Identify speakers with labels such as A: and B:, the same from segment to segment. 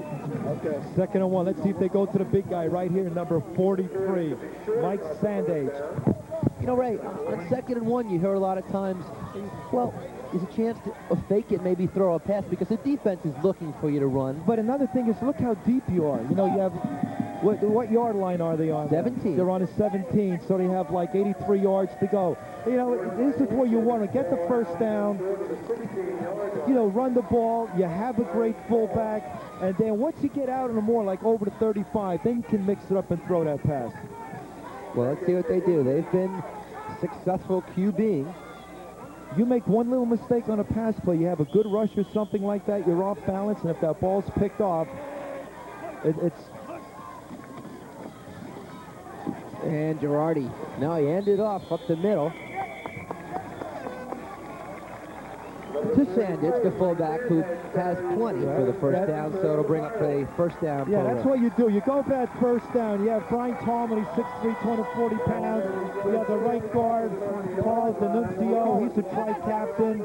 A: Okay.
B: 2nd and 1. Let's see if they go to the big guy right here, number 43, Mike Sandage.
C: You know, Ray, on 2nd and 1, you hear a lot of times, well, there's a chance to fake it, maybe throw a pass, because the defense is looking for you to run.
B: But another thing is, look how deep you are. You know, you have, what yard line are they on?
C: 17.
B: They're on a 17, so they have like 83 yards to go. You know, this is where you want to get the first down, you know, run the ball, you have a great fullback, and then once you get out in the more like over to 35, then you can mix it up and throw that pass.
C: Well, let's see what they do. They've been successful QBing.
B: You make one little mistake on a pass play, you have a good rush or something like that, you're off balance, and if that ball's picked off, it's...
C: And Girardi, now he ended off up the middle. To Sandage, the fullback, who has plenty for the first down, so it'll bring up a first down.
B: Yeah, that's what you do. You go for that first down. You have Brian Tallman, he's 6'3", 240 pounds. You have the right guard, Paul D'Annunzio. He's a tri-captain.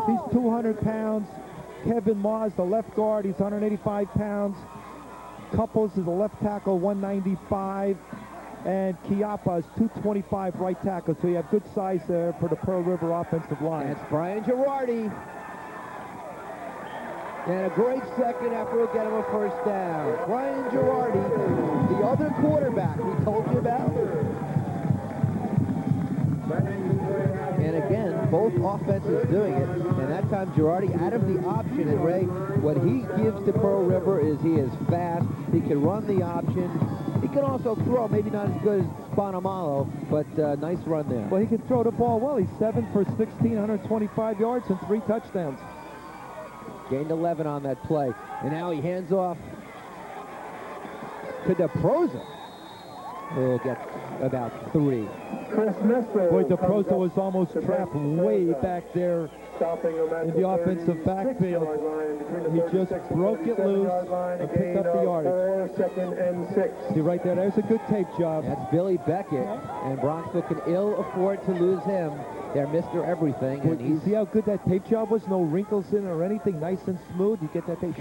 B: He's 200 pounds. Kevin Maas, the left guard, he's 185 pounds. Couples is the left tackle, 195. And Chiappa is 225 right tackle, so you have good size there for the Pearl River offensive line.
C: That's Brian Girardi. And a great second after we'll get him a first down. Brian Girardi, the other quarterback we told you about. And again, both offenses doing it. And that time Girardi out of the option. And Ray, what he gives to Pearl River is he is fast. He can run the option. He can also throw, maybe not as good as Bonamalo, but nice run there.
B: Well, he can throw the ball well. He's 7 for 16, 125 yards and 3 touchdowns.
C: Gained 11 on that play. And now he hands off to DeProza, who will get about 3.
B: Boy, DeProza was almost trapped way back there in the offensive backfield. He just broke it loose and picked up the yardage.
A: 2nd and 6.
B: See right there, there's a good tape job.
C: That's Billy Becket, and Bronxville can ill afford to lose him. They're Mr. Everything.
B: And you see how good that tape job was? No wrinkles in it or anything, nice and smooth. You get that tape.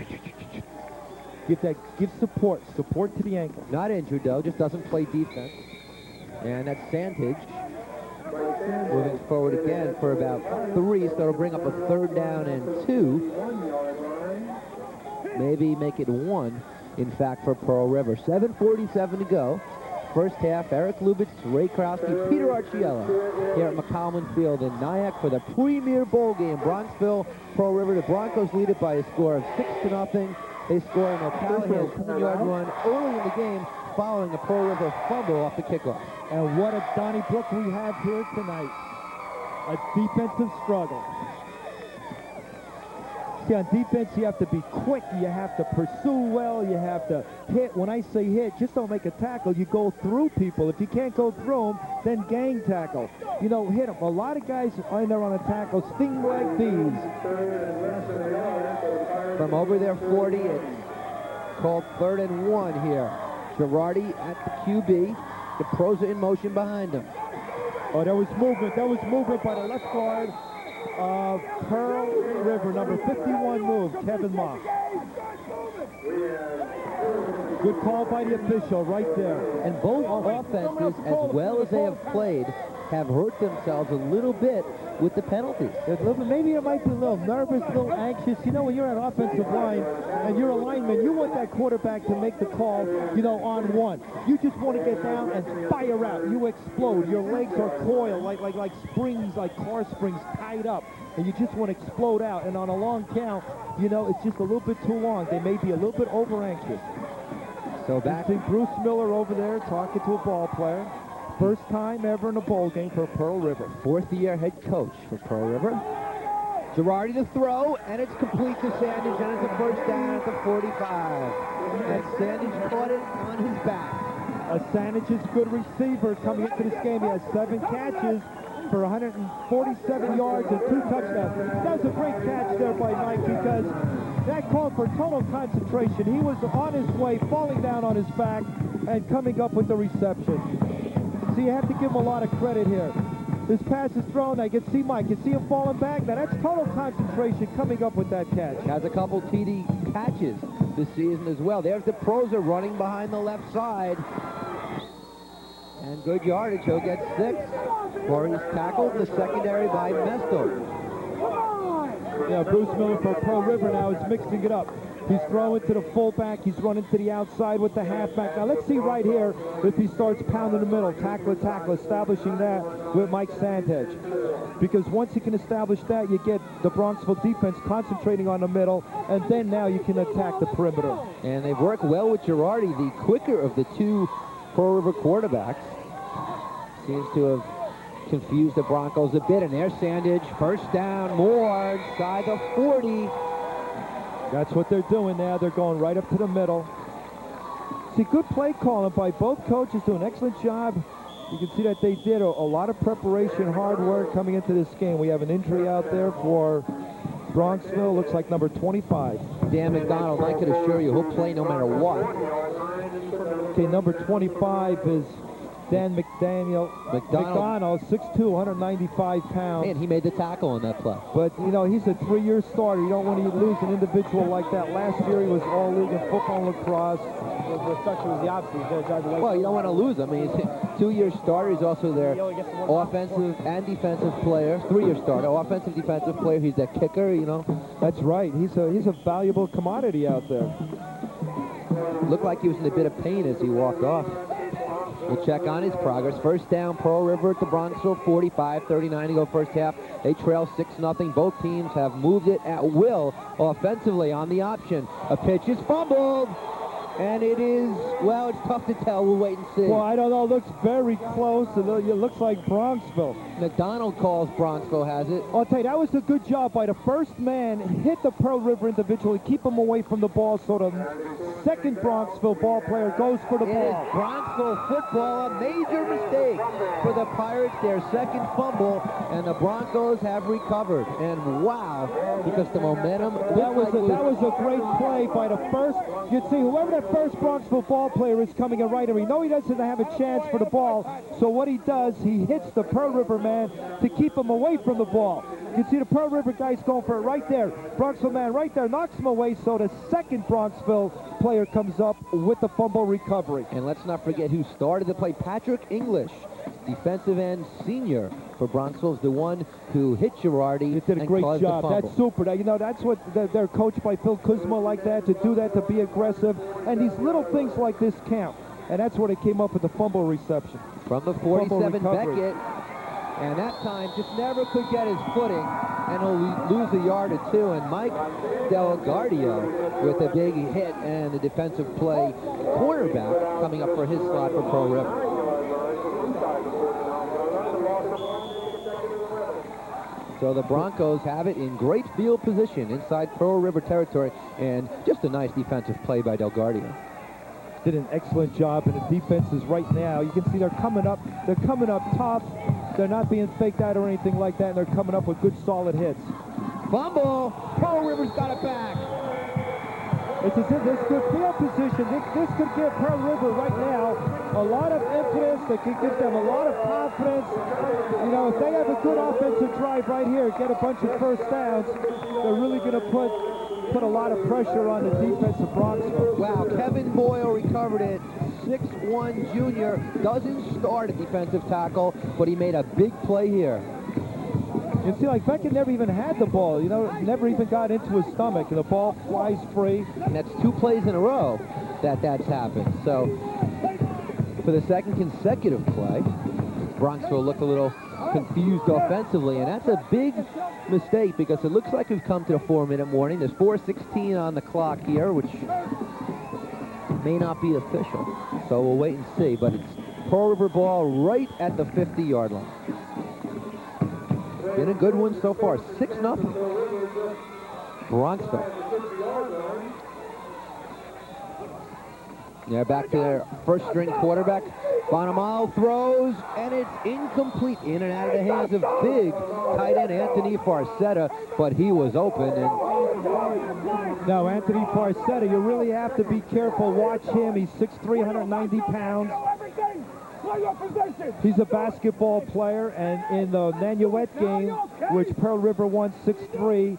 B: Give support to the ankle.
C: Not injured though, just doesn't play defense. And that's Sandage moving forward again for about 3, so it'll bring up a 3rd down and 2. Maybe make it 1, in fact, for Pearl River. 7:47 to go. First half, Eric Lubitz, Ray Krause, Peter Archiello here at McCollum Field in Nyack for the premier bowl game. Bronxville, Pearl River. The Broncos lead it by a score of 6-0. They score an Callahan 10-yard run early in the game following a Pearl River fumble off the kickoff.
B: And what a Donnybrook we have here tonight. A defensive struggle. See, on defense, you have to be quick. You have to pursue well. You have to hit. When I say hit, just don't make a tackle. You go through people. If you can't go through them, then gang tackle. You know, hit them. A lot of guys in there on a tackle sting like these.
C: From over their 40, it's called 3rd and 1 here. Girardi at the QB. DeProza in motion behind him.
B: Oh, there was movement. There was movement by the left guard of Pearl River. Number 51 move, Kevin Mock. Good call by the official right there.
C: And both offenses, as well as they have played, have hurt themselves a little bit with the penalties.
B: Maybe it might be a little nervous, a little anxious. You know, when you're an offensive line and you're a lineman, you want that quarterback to make the call, you know, on one. You just want to get down and fire out. You explode. Your legs are coiled like springs, like car springs tied up. And you just want to explode out. And on a long count, you know, it's just a little bit too long. They may be a little bit over-anxious.
C: So back
B: to Bruce Miller over there talking to a ball player. First time ever in a bowl game for Pearl River.
C: 4th-year head coach for Pearl River. Girardi to throw, and it's complete to Sandage, and it's a first down at the 45. And Sandage caught it on his back.
B: Sandage is a good receiver coming into this game. He has 7 catches for 147 yards and 2 touchdowns. That was a great catch there by Mike because that called for total concentration. He was on his way, falling down on his back, and coming up with the reception. So you have to give him a lot of credit here. This pass is thrown. I can see Mike. You see him falling back. Now that's total concentration coming up with that catch.
C: Has a couple TD catches this season as well. There's the Proser running behind the left side. And good yardage. He'll get 6. Corey's tackled in the secondary by Mestl.
B: Yeah, Bruce Miller for Pearl River now is mixing it up. He's throwing to the fullback. He's running to the outside with the halfback. Now let's see right here if he starts pounding the middle. Tackle, establishing that with Mike Sandhedge. Because once he can establish that, you get the Bronxville defense concentrating on the middle, and then now you can attack the perimeter.
C: And they've worked well with Girardi, the quicker of the 2 Pearl River quarterbacks. Seems to have confused the Broncos a bit, and there's Sandhedge. First down, more inside the 40.
B: That's what they're doing now. They're going right up to the middle. See, good play calling by both coaches, do an excellent job. You can see that they did a lot of preparation, hard work coming into this game. We have an injury out there for Bronxville. Looks like number 25.
C: Dan MacDonald, I can assure you, he'll play no matter what.
B: Okay, number 25 is Dan MacDonald, 6'2", 195 pounds.
C: Man, he made the tackle on that play.
B: But, you know, he's a 3-year starter. You don't want to lose an individual like that. Last year, he was all-league in football and lacrosse. Was the opposite.
C: Well, you don't want to lose him. I mean, he's a 2-year starter. He's also their offensive and defensive player. 3-year starter, offensive, defensive player. He's a kicker, you know.
B: That's right. He's a valuable commodity out there.
C: Looked like he was in a bit of pain as he walked off. We'll check on his progress. First down, Pearl River at the Bronxville 45, 39 to go first half. They trail 6-0. Both teams have moved it at will offensively on the option. A pitch is fumbled. And it is, well, it's tough to tell. We'll wait and see.
B: Well, I don't know. It looks very close. It looks like Bronxville.
C: MacDonald calls Bronxville has it.
B: I'll tell you, that was a good job by the first man. Hit the Pearl River individually, keep him away from the ball, so the second Bronxville ball player goes for the ball.
C: It is Bronxville football, a major mistake for the Pirates, their second fumble, and the Broncos have recovered. And wow, because the momentum...
B: That was a great play by the first. You see, whoever that first Bronxville ball player is coming in right, and we know he doesn't have a chance for the ball, so what he does, he hits the Pearl River man to keep him away from the ball. You can see the Pearl River guy's going for it right there. Bronxville man right there knocks him away, so the second Bronxville player comes up with the fumble recovery.
C: And let's not forget who started the play. Patrick English, defensive end senior for Bronxville, is the one who hit Girardi.
B: He did a great job. That's super. You know, that's what they're coached by Phil Kuzma like that, to do that, to be aggressive. And these little things like this count. And that's where they came up with the fumble reception.
C: From the 47, Becket. And that time just never could get his footing, and he'll lose a yard or two. And Mike Delgardio with a big hit, and the defensive play cornerback coming up for his slot for Pearl River. So the Broncos have it in great field position inside Pearl River territory, and just a nice defensive play by Delgardio.
B: Did an excellent job, and the defenses right now, you can see they're coming up tough. They're not being faked out or anything like that, and they're coming up with good solid hits.
C: Fumble! Pearl River's got it back.
B: It's as if this good field position. This could give Pearl River right now a lot of impetus. That could give them a lot of confidence. You know, if they have a good offensive drive right here, get a bunch of first downs, they're really going to put a lot of pressure on the defense of Bronxville.
C: Wow, Kevin Boyle recovered it. 6'1" junior, doesn't start at defensive tackle, but he made a big play here.
B: You see, like, Becket never even had the ball, you know, never even got into his stomach, and the ball flies free.
C: And that's 2 plays in a row that's happened. So, for the second consecutive play, Bronxville looked a little confused offensively, and that's a big mistake because it looks like we've come to the 4-minute warning. There's 4:16 on the clock here, which may not be official, so we'll wait and see. But it's Pearl River ball right at the 50-yard line. Been a good one so far. 6-0. Bronxville. Yeah, back to their first-string quarterback. Bonamalo throws, and it's incomplete. In and out of the hands of big tight end Anthony Farcetta, but he was open. And
B: now, Anthony Farcetta, you really have to be careful. Watch him. He's 6'3", 190 pounds. He's a basketball player, and in the Nanuet game, which Pearl River won 6-3,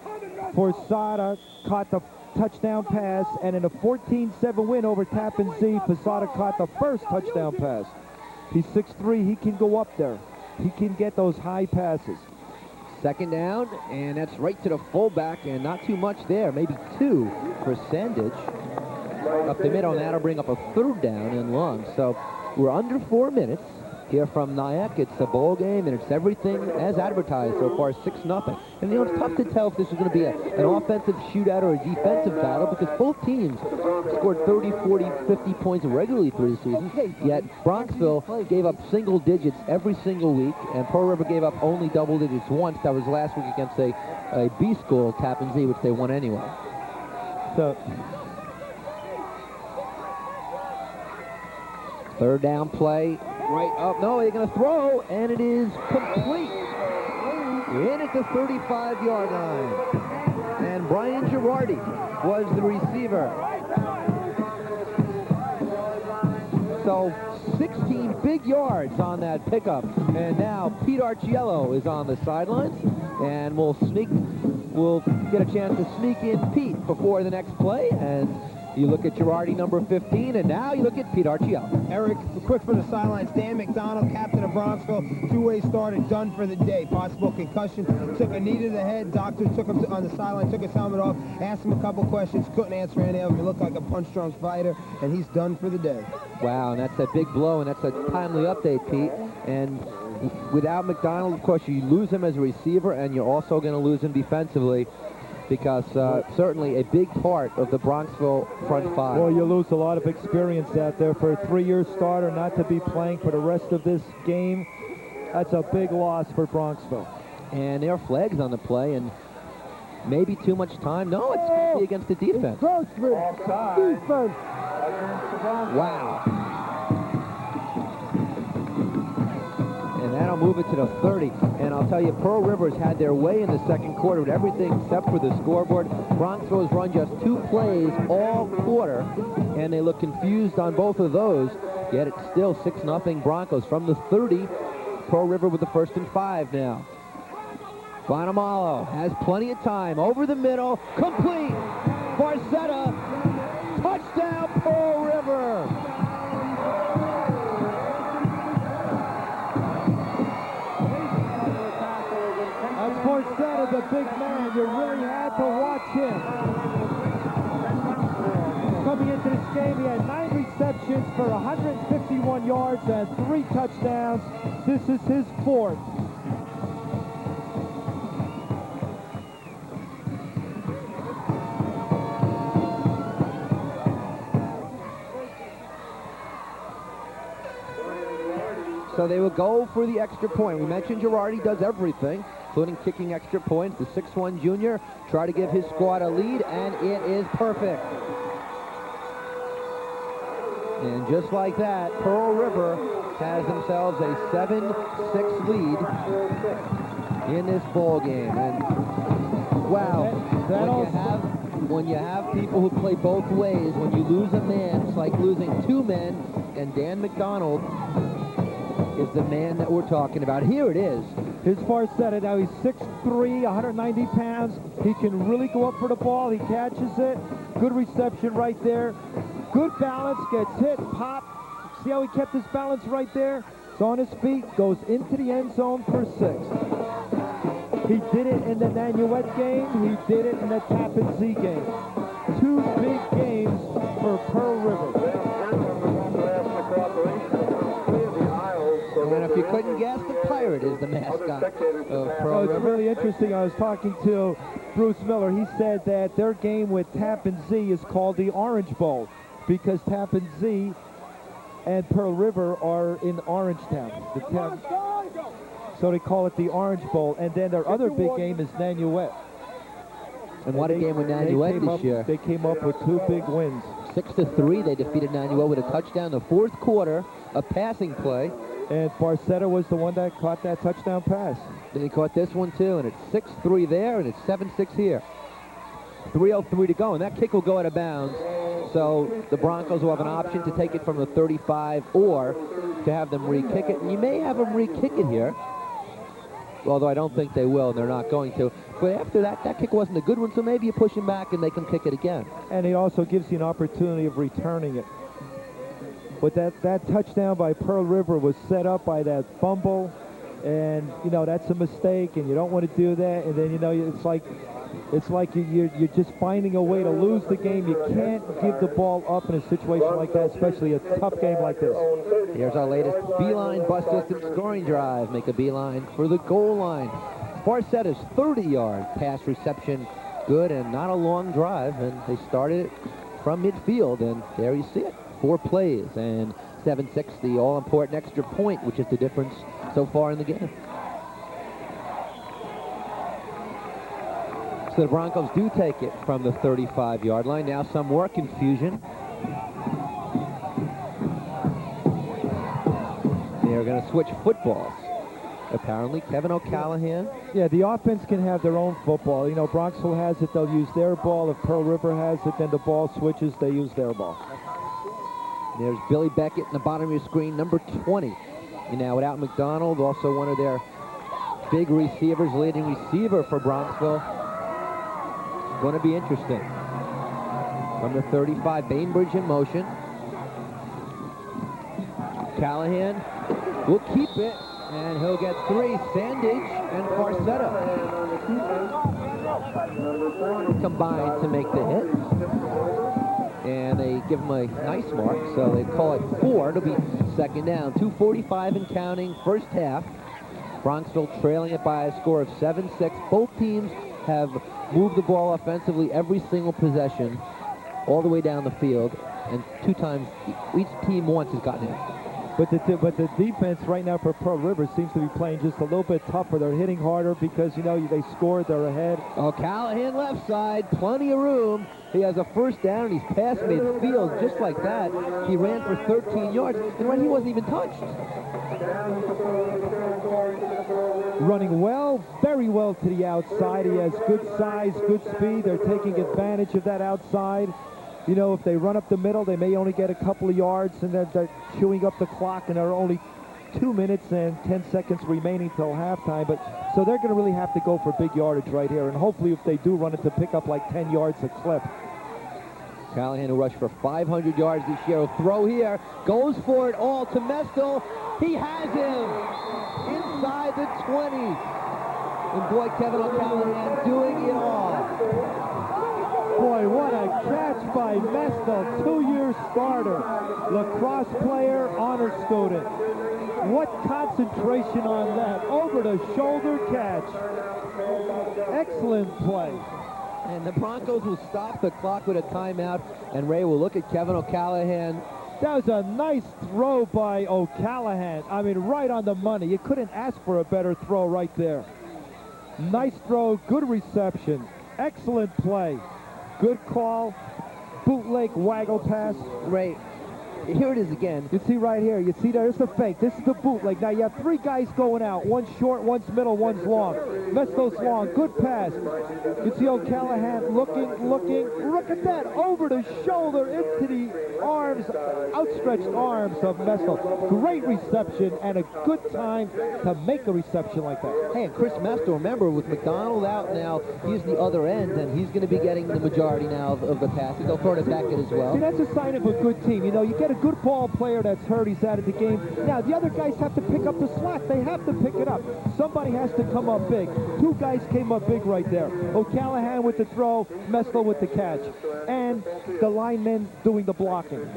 B: Farcetta caught the touchdown pass, and in a 14-7 win over Tappan Zee, Posada caught the first touchdown pass. He's 6'3", he can go up there. He can get those high passes.
C: Second down, and that's right to the fullback, and not too much there, maybe 2 for Sandage. Up the middle, and that'll bring up a third down and long. So we're under 4 minutes here from Nyack. It's a bowl game, and it's everything as advertised so far, 6-0. And, it's tough to tell if this is going to be an offensive shootout or a defensive battle because both teams scored 30, 40, 50 points regularly through the season. Yet Bronxville gave up single digits every single week, and Pearl River gave up only double digits once. That was last week against a B school, Tappan Zee, which they won anyway.
B: So
C: third down play, right up. No, they're going to throw, and it is complete. In at the 35-yard line. And Brian Girardi was the receiver. So 16 big yards on that pickup. And now Pete Archiello is on the sidelines, and we'll get a chance to sneak in Pete before the next play. And you look at Girardi, number 15, and now you look at Pete Archiello.
D: Eric, quick from the sidelines. Dan MacDonald, captain of Bronxville, two-way starter, done for the day. Possible concussion. Took a knee to the head. Doctor took him on the sideline, took his helmet off, asked him a couple questions, couldn't answer any of them. He looked like a punch-drunk fighter, and he's done for the day.
C: Wow, and that's a big blow, and that's a timely update, Pete. And without MacDonald, of course, you lose him as a receiver, and you're also going to lose him defensively, because certainly a big part of the Bronxville front five.
B: Well, you lose a lot of experience out there for a 3-year starter not to be playing for the rest of this game. That's a big loss for Bronxville.
C: And there are flags on the play, and maybe too much time. No, it's going to be against the defense.
A: Defense.
C: Wow. And that'll move it to the 30. And I'll tell you, Pearl River's had their way in the second quarter with everything except for the scoreboard. Bronxville has run just 2 plays all quarter, and they look confused on both of those. Yet it's still 6-0 Broncos from the 30. Pearl River with the 1st and 5 now. Bonamalo has plenty of time. Over the middle, complete. Barcetta, touchdown Pearl River.
B: Barcetta, the big man, you really had to watch him. Coming into this game, he had 9 receptions for 151 yards and 3 touchdowns. This is his 4th.
C: So they will go for the extra point. We mentioned Girardi does everything, including kicking extra points. The 6'1 junior try to give his squad a lead, and it is perfect. And just like that, Pearl River has themselves a 7-6 lead in this ball game. And wow, when you have people who play both ways, when you lose a man, it's like losing 2 men, and Dan MacDonald is the man that we're talking about. Here it is.
B: His Barcetta, now he's 6'3", 190 pounds. He can really go up for the ball. He catches it. Good reception right there. Good balance, gets hit, pop. See how he kept his balance right there? It's on his feet, goes into the end zone for 6. He did it in the Nanuet game. He did it in the Tappan Zee game. 2 big games for Pearl River.
C: And if you couldn't guess, the Pirate is the mascot of Pearl River.
B: It's really interesting. I was talking to Bruce Miller. He said that their game with Tappan Zee is called the Orange Bowl because Tappan Zee and Pearl River are in Orangetown. So they call it the Orange Bowl. And then their other big game is Nanuet.
C: And what a game with Nanuet this year.
B: They came up with 2 big wins.
C: 6-3, they defeated Nanuet with a touchdown in the 4th quarter, a passing play.
B: And Barcetta was the one that caught that touchdown pass.
C: Then he caught this one too, and it's 6-3 there, and it's 7-6 here. 3:03 to go, and that kick will go out of bounds. So the Broncos will have an option to take it from the 35 or to have them re-kick it. And you may have them re-kick it here. although I don't think they will, and they're not going to. But after that kick wasn't a good one, so maybe you push him back and they can kick it again.
B: And it also gives you an opportunity of returning it. But that touchdown by Pearl River was set up by that fumble, and, you know, that's a mistake, and you don't want to do that. And then, you know, it's like you're just finding a way to lose the game. You can't give the ball up in a situation like that, especially a tough game like this.
C: Here's our latest beeline bus distance scoring drive. Make a beeline for the goal line. Far set is 30-yard pass reception. Good, and not a long drive, and they started it from midfield, and there you see it. 4 plays, and 7-6, the all-important extra point, which is the difference so far in the game. So the Broncos do take it from the 35-yard line. Now some more confusion. They're going to switch footballs. Apparently, Kevin O'Callahan.
B: Yeah, the offense can have their own football. You know, Bronxville has it, they'll use their ball. If Pearl River has it, then the ball switches, they use their ball.
C: There's Billy Becket in the bottom of your screen, number 20. And now without MacDonald, also one of their big receivers, leading receiver for Bronxville. Going to be interesting. From the 35, Bainbridge in motion. Callahan will keep it, and he'll get 3. Sandage and Farcetta combined to make the hit. And they give him a nice mark, so they call it 4. It'll be second down. 2:45 and counting, first half. Bronxville trailing it by a score of 7-6. Both teams have moved the ball offensively every single possession, all the way down the field, and 2 times each team once has gotten it.
B: But the defense right now for Pearl River seems to be playing just a little bit tougher. They're hitting harder because, you know, they scored, they're ahead.
C: Oh, Callahan left side, plenty of room. He has a first down, and he's past midfield just like that. He ran for 13 yards, and when he wasn't even touched.
B: Running well, very well to the outside. He has good size, good speed. They're taking advantage of that outside. You know, if they run up the middle, they may only get a couple of yards, and then they're chewing up the clock, and there are only 2 minutes and 10 seconds remaining till halftime. But so they're going to really have to go for big yardage right here, and hopefully if they do run it, to pick up like 10 yards a clip.
C: Callahan, who rushed for 500 yards this year, will throw here, goes for it all to Mestl. He has him inside the 20. And boy, Kevin O'Callahan doing it all.
B: Boy, what a catch by Mestl, 2-year starter, lacrosse player, honor student. What concentration on that, over the shoulder catch. Excellent play.
C: And the Broncos will stop the clock with a timeout, and Ray will look at Kevin O'Callahan.
B: That was a nice throw by O'Callahan. I mean, right on the money. You couldn't ask for a better throw right there. Nice throw, good reception, excellent play. Good call, bootleg waggle pass.
C: Ray, here it is again.
B: You see right here, you see there's the fake. This is the bootleg. Now you have 3 guys going out. One's short, one's middle, one's long. Mestl's long, good pass. You see O'Callahan looking. Look at that, over the shoulder into the arms, outstretched arms of Mestl. Great reception and a good time to make a reception like that.
C: Hey, and Chris Mestl, remember, with MacDonald out now, he's the other end, and he's going to be getting the majority now of the passes. They'll throw to Becket as well.
B: See, that's a sign of a good team. You know, you get a good ball player that's hurt, he's out of the game. Now, the other guys have to pick up the slack. They have to pick it up. Somebody has to come up big. 2 guys came up big right there. O'Callahan with the throw, Mestl with the catch. And the linemen doing the blocking.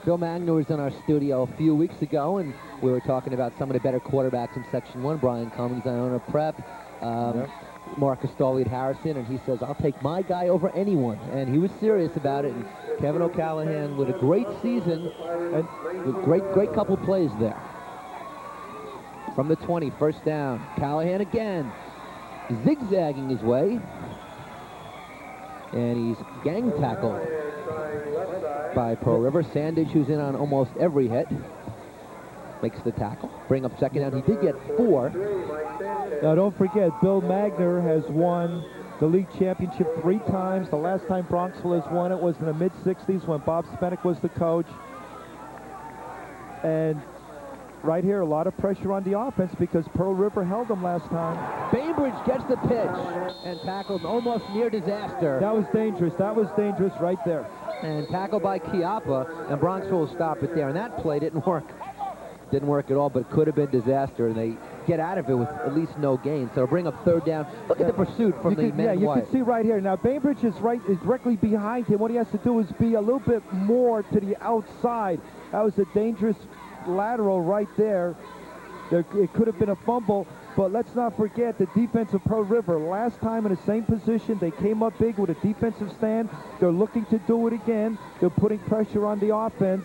C: Bill Magner was in our studio a few weeks ago, and we were talking about some of the better quarterbacks in Section 1. Brian Cummings, Iona Prep. Marcus Stollied Harrison, and he says, I'll take my guy over anyone. And he was serious about it. And Kevin O'Callahan with a great season and with great couple plays there. From the 20, first down. Callahan again, zigzagging his way. And he's gang tackled by Pearl River. Sandage, who's in on almost every hit, makes the tackle. Bring up second down. He did get 4.
B: Now, don't forget, Bill Magner has won the league championship 3 times. The last time Bronxville has won it was in the mid-'60s when Bob Spenick was the coach. And right here, a lot of pressure on the offense because Pearl River held them last time.
C: Bainbridge gets the pitch and tackled almost near disaster.
B: That was dangerous. That was dangerous right there.
C: And tackled by Chiappa, and Bronxville will stop it there. And that play didn't work. Didn't work at all, but it could have been disaster, and they get out of it with at least no gain. So bring up third down. Look at the pursuit from the men.
B: Yeah, you can see right here. Now, Bainbridge is directly behind him. What he has to do is be a little bit more to the outside. That was a dangerous lateral right there. It could have been a fumble, but let's not forget the defense of Pearl River. Last time in the same position, they came up big with a defensive stand. They're looking to do it again. They're putting pressure on the offense.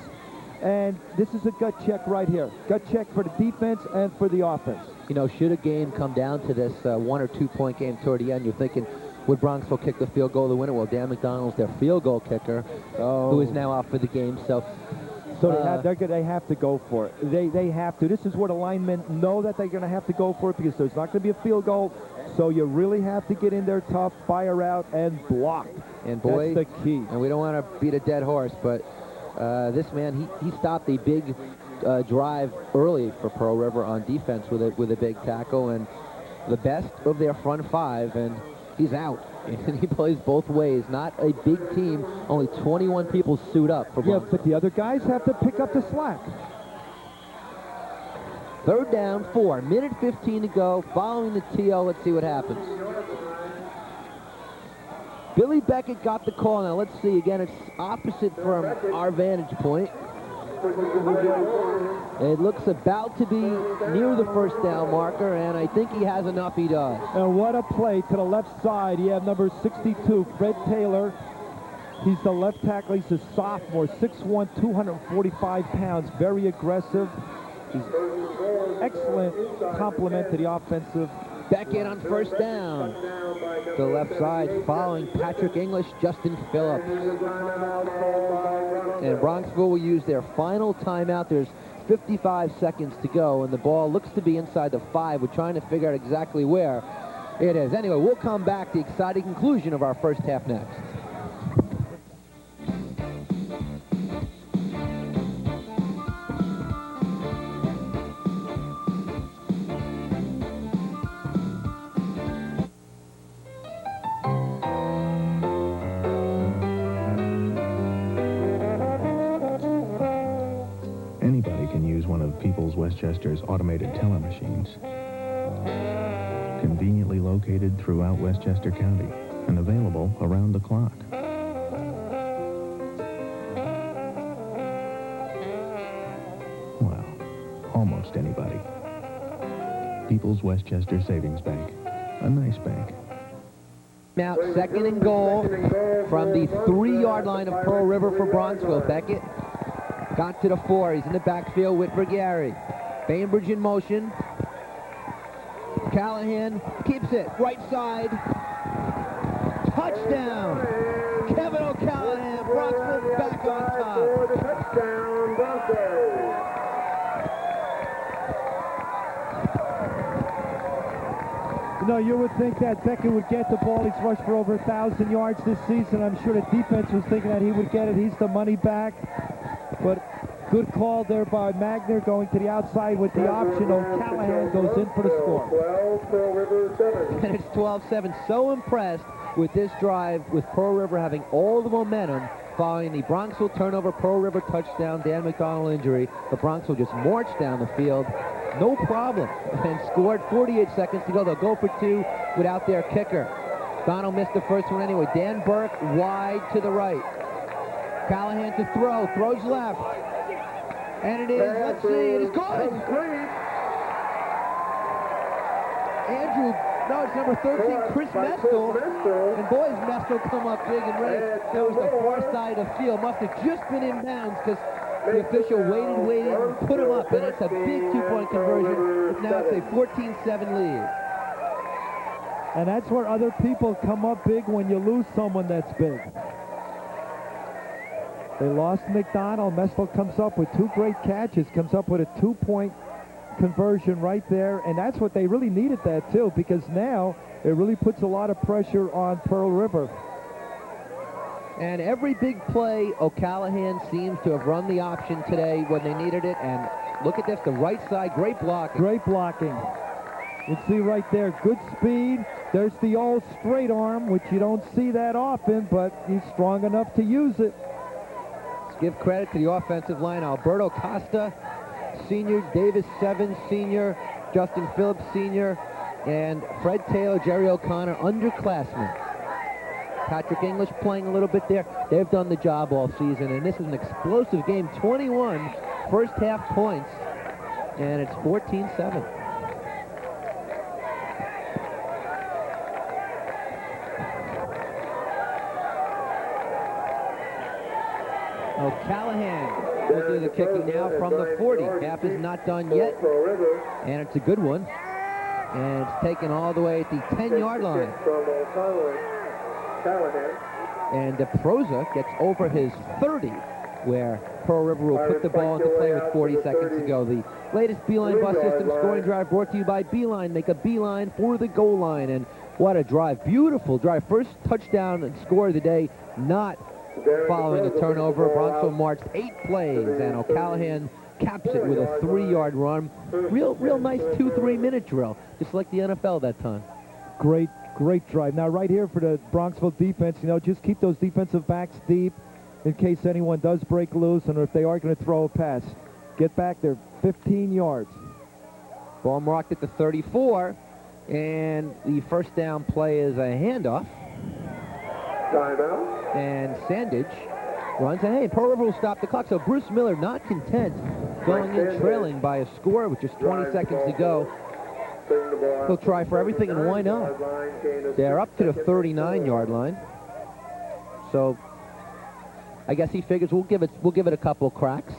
B: And this is a gut check right here. Gut check for the defense and for the offense.
C: You know, should a game come down to this 1 or 2 point game toward the end, you're thinking, would Bronxville kick the field goal to win it? Well, Dan MacDonald's their field goal kicker, who is now out for the game. So
B: they have to go for it. They have to. This is where the linemen know that they're going to have to go for it because there's not going to be a field goal. So you really have to get in there tough, fire out, and block.
C: And boy,
B: that's the key.
C: And we don't want to beat a dead horse, but this man, he stopped a big drive early for Pearl River on defense with a big tackle, and the best of their front five, and he's out. And he plays both ways. Not a big team. Only 21 people suit up for Bronxville.
B: Yeah, but the other guys have to pick up the slack.
C: Third down, 4. Minute 15 to go. Following the TO, let's see what happens. Billy Becket got the call. Now let's see again. It's opposite from our vantage point. It looks about to be near the first down marker, and I think he has enough. He does.
B: And what a play to the left side. You have number 62, Fred Taylor. He's the left tackle. He's a sophomore, 6'1", 245 pounds, very aggressive. He's excellent complement to the offensive.
C: Becket on first down. To the left side, following Patrick English, Justin Phillips. And Bronxville will use their final timeout. There's 55 seconds to go, and the ball looks to be inside the 5. We're trying to figure out exactly where it is. Anyway, we'll come back to the exciting conclusion of our first half next.
E: Westchester's automated teller machines, conveniently located throughout Westchester County and available around the clock. Well, almost anybody. People's Westchester Savings Bank, a nice bank.
C: Now, second and goal from the 3-yard line of Pearl River for Bronxville. Becket got to the 4. He's in the backfield with Vergari. Bainbridge in motion. Callahan keeps it. Right side. Touchdown. Kevin O'Callahan. Bronxville back on top.
A: Touchdown, Broncos.
B: No, you would think that Becket would get the ball. He's rushed for over 1,000 yards this season. I'm sure the defense was thinking that he would get it. He's the money back. But good call there by Magner going to the outside with the option. Callahan goes in for the score.
A: 12, Pearl River 7.
C: And it's 12-7. So impressed with this drive, with Pearl River having all the momentum following the Bronxville turnover, Pearl River touchdown, Dan MacDonald injury. The Bronxville just marched down the field, no problem, and scored. 48 seconds to go. They'll go for 2 without their kicker. Donald missed the first one anyway. Dan Burke wide to the right. Callahan to throw. Throws left. And it is, let's see, it is good. Andrew, no, it's number 13, Chris Mestl. And boys, Mestl come up big and right. That was the far side of the field. Must have just been in bounds because the official waited, and put him up. And it's a big 2-point conversion. Now it's a 14-7 lead.
B: And that's where other people come up big when you lose someone that's big. They lost MacDonald. Mestl comes up with 2 great catches, comes up with a 2-point conversion right there, and that's what they really needed that too, because now it really puts a lot of pressure on Pearl River.
C: And every big play, O'Callahan seems to have run the option today when they needed it, and Look at this, the right side, great blocking.
B: Great blocking. You see right there, good speed. There's the old straight arm, which you don't see that often, but he's strong enough to use it.
C: Let's give credit to the offensive line. Alberto Costa, senior, Davis Sevin, senior, Justin Phillips, senior, and Fred Taylor, Jerry O'Connor, underclassmen. Patrick English playing a little bit there. They've done the job all season, and this is an explosive game. 21 first half points, and it's 14-7. Callahan will do the kicking now from the 40. Half is not done yet, and it's a good one. And it's taken all the way at the 10-yard line. And DeProza gets over his 30, where Pearl River will put the ball into play with 40 seconds to go. The latest Beeline Bus System scoring drive brought to you by Beeline. Make a beeline for the goal line. And what a drive. Beautiful drive. First touchdown and score of the day, not following a turnover. Bronxville marched 8 plays, and O'Callahan caps it with a 3-yard run. Real nice 2-3 minute drill, just like the NFL that time.
B: Great drive. Now right here for the Bronxville defense, just keep those defensive backs deep in case anyone does break loose, and if they are going to throw a pass, get back there 15 yards.
C: Ball marked at the 34, and the first down play is a handoff.
A: Timeout.
C: And Sandage runs, and hey, Pearl River will stop the clock. So Bruce Miller not content going in trailing by a score with just 20 seconds to go. He'll try for everything, and why not? They're up to the 39-yard line. So I guess he figures we'll give it a couple cracks.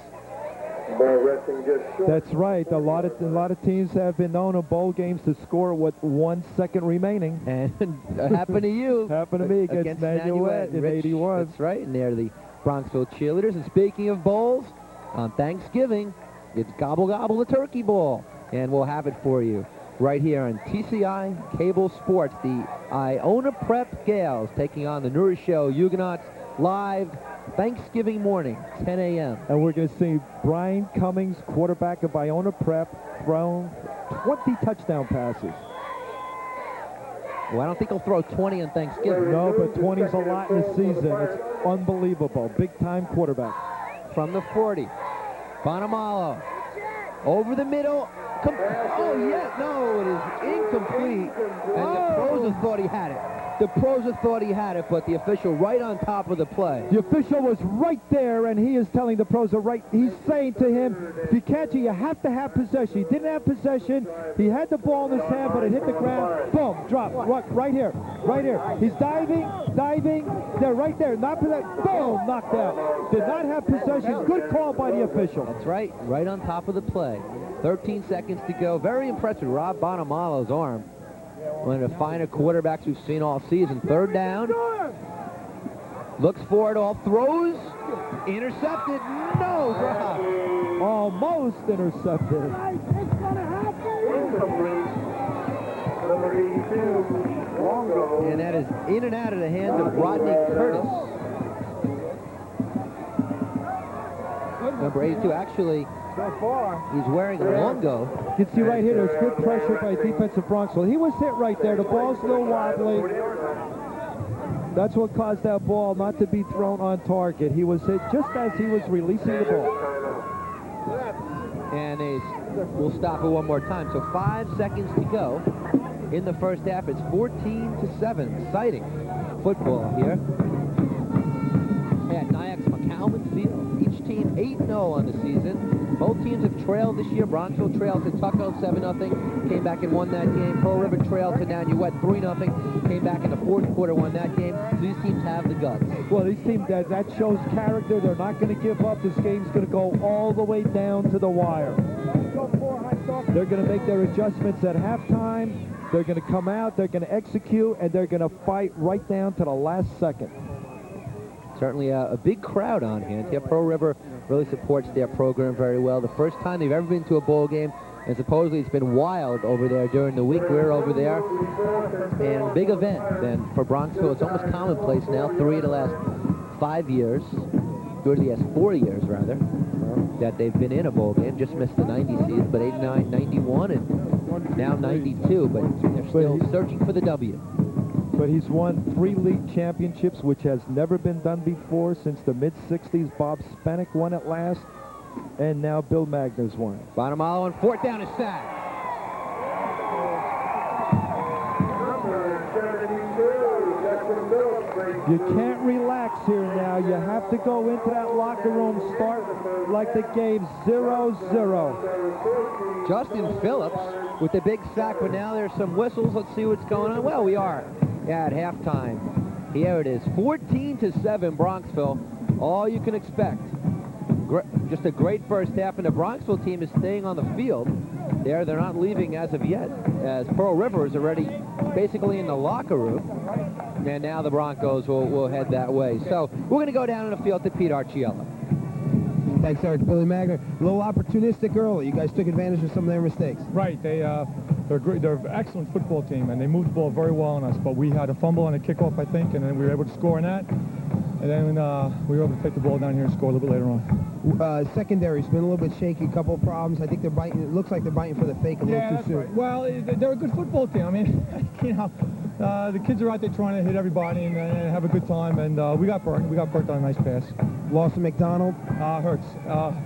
B: That's right. A lot of teams have been known in bowl games to score with 1 second remaining.
C: And it happened to you.
B: Happened to me against Nanuet in 81.
C: That's right. And they're the Bronxville cheerleaders. And speaking of bowls, on Thanksgiving, it's Gobble Gobble the Turkey Bowl. And we'll have it for you right here on TCI Cable Sports. The Iona Prep Gales taking on the Nourish Show Huguenots live Thanksgiving morning, 10 a.m.
B: And we're going to see Brian Cummings, quarterback of Iona Prep, thrown 20 touchdown passes.
C: Well, I don't think he'll throw 20 on Thanksgiving.
B: No, but 20 is a lot in the season. It's unbelievable. Big-time quarterback.
C: From the 40, Bonamalo over the middle. Oh, yeah, no, it is incomplete. And DeProza thought he had it. DeProza thought he had it, but the official right on top of the play.
B: The official was right there, and he is telling DeProza he's saying to him, if you catch it, you have to have possession. He didn't have possession. He had the ball in his hand, but it hit the ground. Boom, drop. Right here. He's diving. They're right there. Not possession. Boom, knocked out. Did not have possession. Good call by the official.
C: That's right on top of the play. 13 seconds to go. Very impressed with Rob Bonamalo's arm. One of the finer quarterbacks we've seen all season. Third down. Looks for it all. Throws. Intercepted. No drop.
B: Almost intercepted.
A: It's going to happen. Incomplete. Number 82, Longo.
C: And that is in and out of the hands of Rodney Curtis. Number 82, actually,
B: So far,
C: he's wearing a Longo.
B: you can see right here, there's good pressure by defensive Bronxville. He was hit right there. The ball's a little wobbly. That's what caused that ball not to be thrown on target. He was hit just as he was releasing the ball.
C: And we'll stop it one more time. So 5 seconds to go in the first half. It's 14-7. Exciting football here at Nyack's McCalman Field. Each team 8-0 on the season. Both teams have trailed this year. Bronxville trailed to Tucko 7-0. Came back and won that game. Pearl River trailed to Nanuet 3-0. Came back in the fourth quarter, won that game. So these teams have the guts.
B: Well, these teams, that shows character. They're not going to give up. This game's going to go all the way down to the wire. They're going to make their adjustments at halftime. They're going to come out. They're going to execute, and they're going to fight right down to the last second.
C: Certainly a big crowd on hand here. Pearl River really supports their program very well. The first time they've ever been to a bowl game, and supposedly it's been wild over there during the week. We're over there, and big event. And for Bronxville, it's almost commonplace now, 3 of the last 5 years. really has 4 years, rather, that they've been in a bowl game. Just missed the 90 season, but 89, 91, and now 92. But they're still searching for the W.
B: But he's won 3 league championships, which has never been done before since the mid-60s. Bob Spanik won it last, and now Bill Magner's won it.
C: Bonamalo on 4th down is sacked.
B: You can't relax here now. You have to go into that locker room, start like the game 0-0.
C: Justin Phillips with the big sack, but now there's some whistles. Let's see what's going on. Well, we are at halftime. Here it is, 14-7 Bronxville. All you can expect. Just a great first half, and the Bronxville team is staying on the field. They're not leaving as of yet, as Pearl River is already basically in the locker room. And now the Broncos will head that way. So we're going to go down in the field to Pete Archiello.
D: Thanks, Eric. Billy Magner. A little opportunistic early. You guys took advantage of some of their mistakes.
F: Right. They're great. They're an excellent football team, and they moved the ball very well on us. But we had a fumble on a kickoff, I think, and then we were able to score on that. And then we were able to take the ball down here and score a little bit later on.
D: Secondary's been a little bit shaky, a couple of problems. I think they're biting. It looks like they're biting for the fake a little too soon. Right.
F: Well, they're a good football team. I mean, you know, the kids are out there trying to hit everybody and have a good time. And we got burnt. We got burnt on a nice pass.
D: Lost to MacDonald.
F: Hurts.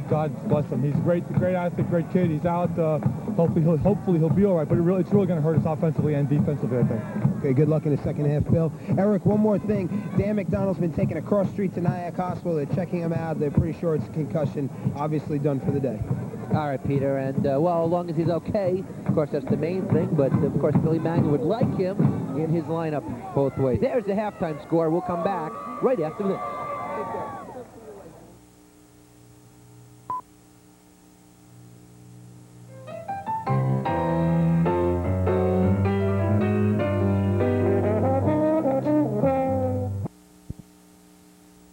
F: God bless him. He's a great athlete, great kid. He's out. Hopefully he'll be all right. But it's really going to hurt us offensively and defensively, I think.
D: Okay, good luck in the second half, Bill. Eric, one more thing. Dan MacDonald's been taken across street to Nyack Hospital. They're checking him out. They're pretty sure it's a concussion. Obviously done for the day.
C: All right, Peter, and well, as long as he's okay, of course, that's the main thing, but of course, Billy Magner would like him in his lineup both ways. There's the halftime score. We'll come back right after this.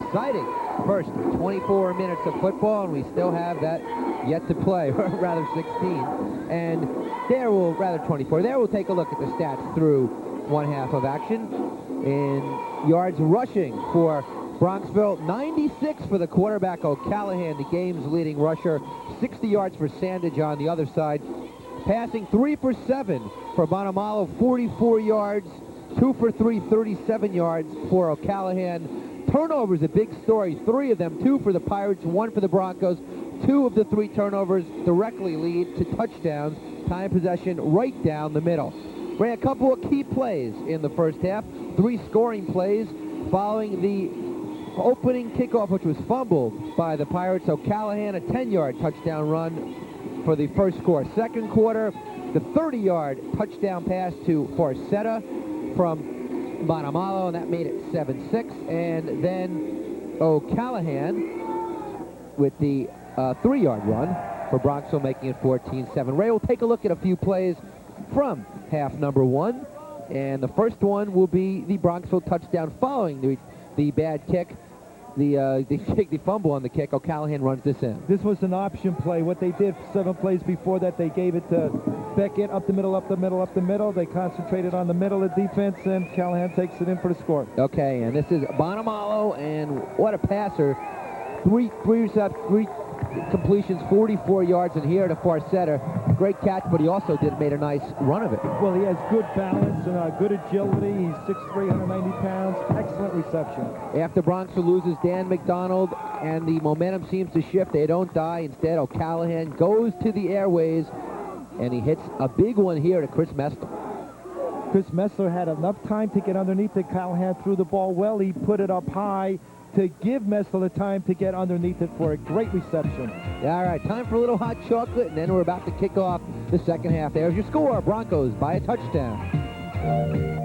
C: Exciting. First 24 minutes of football, and we still have that yet to play, or rather 16. And there will, rather 24, there we'll take a look at the stats through one half of action. In yards rushing for Bronxville, 96 for the quarterback Callahan, the game's leading rusher, 60 yards for Sandage on the other side. Passing 3 for 7 for Bonamalo, 44 yards, 2 for 3, 37 yards for Callahan. Turnovers, a big story. 3 of them, 2 for the Pirates, 1 for the Broncos. 2 of the 3 turnovers directly lead to touchdowns. Time possession right down the middle. Ran a couple of key plays in the first half. 3 scoring plays following the opening kickoff, which was fumbled by the Pirates. Callahan, a 10-yard touchdown run for the first score. Second quarter, the 30-yard touchdown pass to Forcetta from Bonamalo, and that made it 7-6. And then Callahan with the 3-yard run for Bronxville, making it 14-7. Ray will take a look at a few plays from half number 1. And the first one will be the Bronxville touchdown following the bad kick. The fumble on the kick. Callahan runs this in.
B: This was an option play. What they did 7 plays before that, they gave it to Becket up the middle, up the middle, up the middle. They concentrated on the middle of defense, and Callahan takes it in for the score.
C: Okay, and this is Bonamalo, and what a passer. 3 completions, 44 yards, and here to Forcetta. Great catch, but he also made a nice run of it.
B: Well, he has good balance and good agility. He's 6'3", 190 pounds. Excellent reception.
C: After Bronxville loses Dan MacDonald and the momentum seems to shift, they don't die. Instead, Callahan goes to the airways, and he hits a big one here to Chris Mestl.
B: Chris Mestl had enough time to get underneath it. Callahan threw the ball well. He put it up high to give Mestl the time to get underneath it for a great reception.
C: All right, time for a little hot chocolate, and then we're about to kick off the second half. There's your score, Broncos by a touchdown.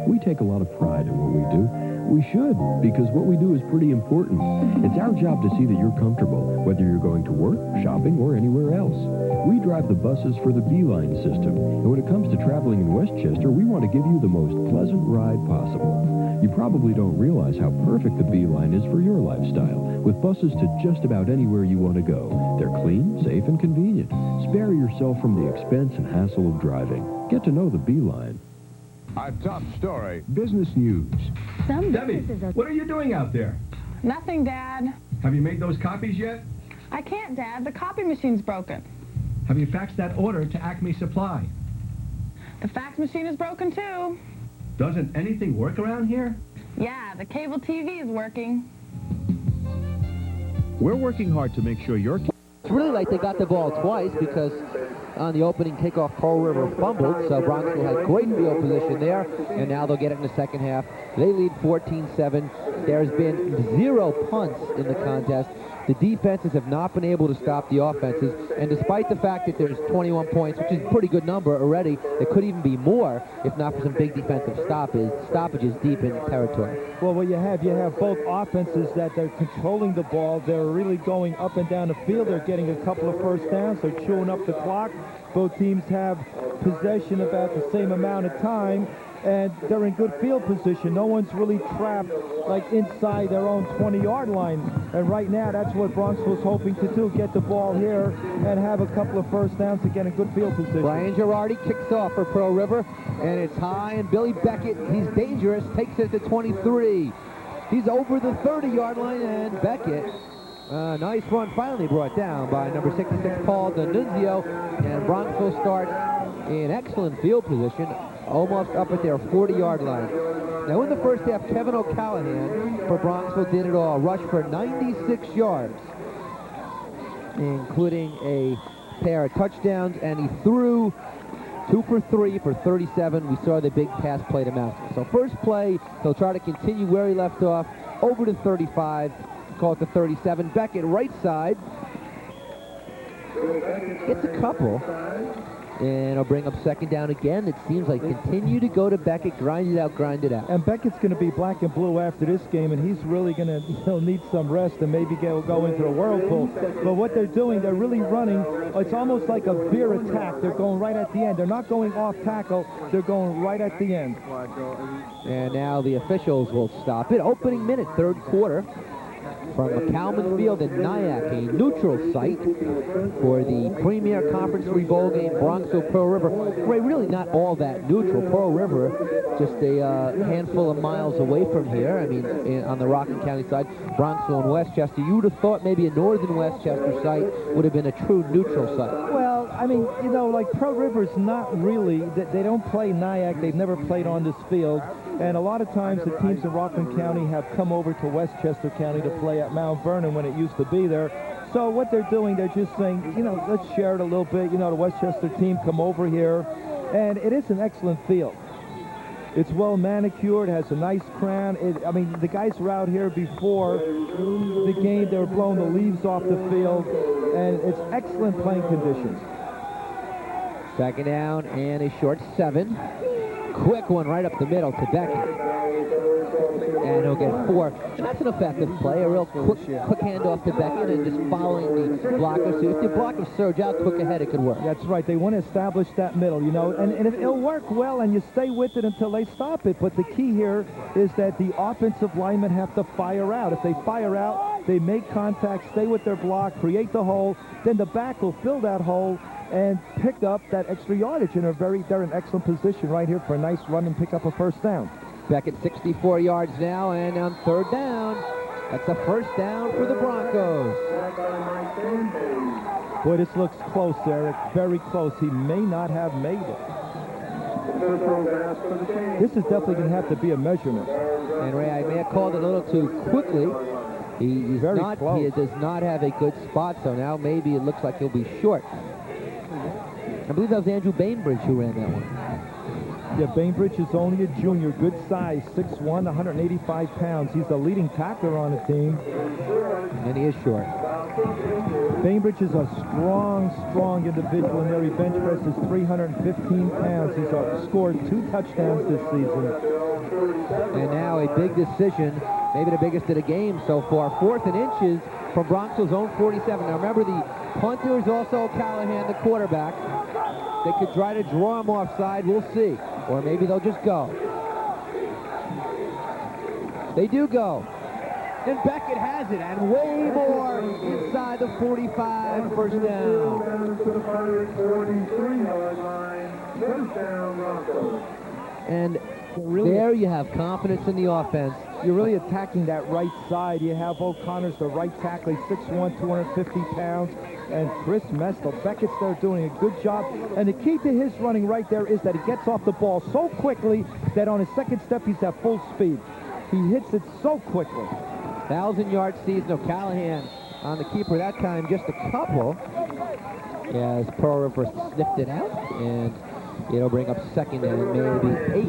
E: We take a lot of pride in what we do. We should, because what we do is pretty important. It's our job to see that you're comfortable, whether you're going to work, shopping, or anywhere else. We drive the buses for the Beeline system, and when it comes to traveling in Westchester, we want to give you the most pleasant ride possible. You probably don't realize how perfect the Beeline is for your lifestyle, with buses to just about anywhere you want to go. They're clean, safe, and convenient. Spare yourself from the expense and hassle of driving. Get to know the Beeline.
G: Our top story, business news.
H: Some
G: Debbie,
H: businesses are...
G: what are you doing out there?
H: Nothing, Dad.
G: Have you made those copies yet?
H: I can't, Dad. The copy machine's broken.
G: Have you faxed that order to Acme Supply?
H: The fax machine is broken, too.
G: Doesn't anything work around here?
H: Yeah, the cable TV is working.
I: We're working hard to make sure your...
C: It's really like they got the ball twice because on the opening kickoff, Pearl River fumbled, so Bronxville had great field position there, and now they'll get it in the second half. They lead 14-7. There's been 0 punts in the contest. The defenses have not been able to stop the offenses, and despite the fact that there's 21 points, which is a pretty good number already, there could even be more if not for some big defensive stoppages deep in territory.
B: Well, what you have both offenses that they're controlling the ball. They're really going up and down the field. They're getting a couple of first downs. They're chewing up the clock. Both teams have possession about the same amount of time, and they're in good field position. No one's really trapped like inside their own 20-yard line. And right now, that's what Bronxville's hoping to do, get the ball here and have a couple of first downs to get in good field position.
C: Brian Girardi kicks off for Pearl River, and it's high, and Billy Becket, he's dangerous, takes it to 23. He's over the 30-yard line, and Becket, nice run, finally brought down by number 66, Paul D'Annunzio, and Bronxville starts in excellent field position, almost up at their 40-yard line. Now in the first half, Kevin O'Callahan for Bronxville did it all. Rushed for 96 yards, including a pair of touchdowns, and he threw 2 for 3 for 37. We saw the big pass play to Mestl. So first play, he'll try to continue where he left off, over to 35, call it the 37. Becket, right side, gets a couple. And he'll bring up second down again. It seems like continue to go to Becket, grind it out, grind it out.
B: And Beckett's going to be black and blue after this game, and he's really going to he'll need some rest and maybe go into the whirlpool. But what they're doing, they're really running. It's almost like a veer attack. They're going right at the end. They're not going off tackle. They're going right at the end.
C: And now the officials will stop it. Opening minute, third quarter. From McCalman Field in Nyack, a neutral site for the Premier Conference 3 Bowl game, Bronxville Pearl River. Really not all that neutral. Pearl River, just a handful of miles away from here. I mean, on the Rockland County side, Bronxville and Westchester. You would have thought maybe a northern Westchester site would have been a true neutral site.
B: Well, I mean, you know, like Pearl River's not really, they don't play Nyack. They've never played on this field. And a lot of times the teams in Rockland County have come over to Westchester County to play at Mount Vernon when it used to be there. So what they're doing, they're just saying, you know, let's share it a little bit. You know, the Westchester team come over here. And it is an excellent field. It's well manicured, has a nice crown. I mean, the guys were out here before the game. They were blowing the leaves off the field. And it's excellent playing conditions.
C: Second down and a short 7. Quick one right up the middle to Becket. And he'll get 4. And that's an effective play, a real quick handoff to Becket and just following the blocker. So if the blocker surge out quick ahead, it could work.
B: That's right. They want to establish that middle, you know, and it'll work well, and you stay with it until they stop it. But the key here is that the offensive linemen have to fire out. If they fire out, they make contact, stay with their block, create the hole, then the back will fill that hole and pick up that extra yardage, and they're in excellent position right here for a nice run and pick up a first down.
C: Becket 64 yards now, and on third down, that's a first down for the Broncos.
B: Boy, this looks close, Eric. Very close. He may not have made it. This is definitely going to have to be a measurement.
C: And Ray, I may have called it a little too quickly. He does not have a good spot, so now maybe it looks like he'll be short. I believe that was Andrew Bainbridge who ran that one.
B: Yeah, Bainbridge is only a junior, good size, 6'1", 185 pounds. He's the leading tackler on the team.
C: And he is short.
B: Bainbridge is a strong individual in there. He bench presses 315 pounds. He's scored 2 touchdowns this season.
C: And now a big decision, maybe the biggest of the game so far. 4th and inches from Bronxville's own 47. Now remember, the punter is also Callahan, the quarterback. They could try to draw him offside. We'll see. Or maybe they'll just go. They do go. And Becket has it, and way more inside the 45, first down. And
B: really
C: There you have confidence in the offense.
B: You're really attacking that right side. You have O'Connor's the right tackle. He's 6'1", 250 pounds. And Chris Mestl, Beckett's there doing a good job. And the key to his running right there is that he gets off the ball so quickly that on his second step, he's at full speed. He hits it so quickly.
C: 1,000-yard season of Callahan on the keeper that time, just a couple. As Pearl River sniffed it out, and it'll bring up second and maybe 8.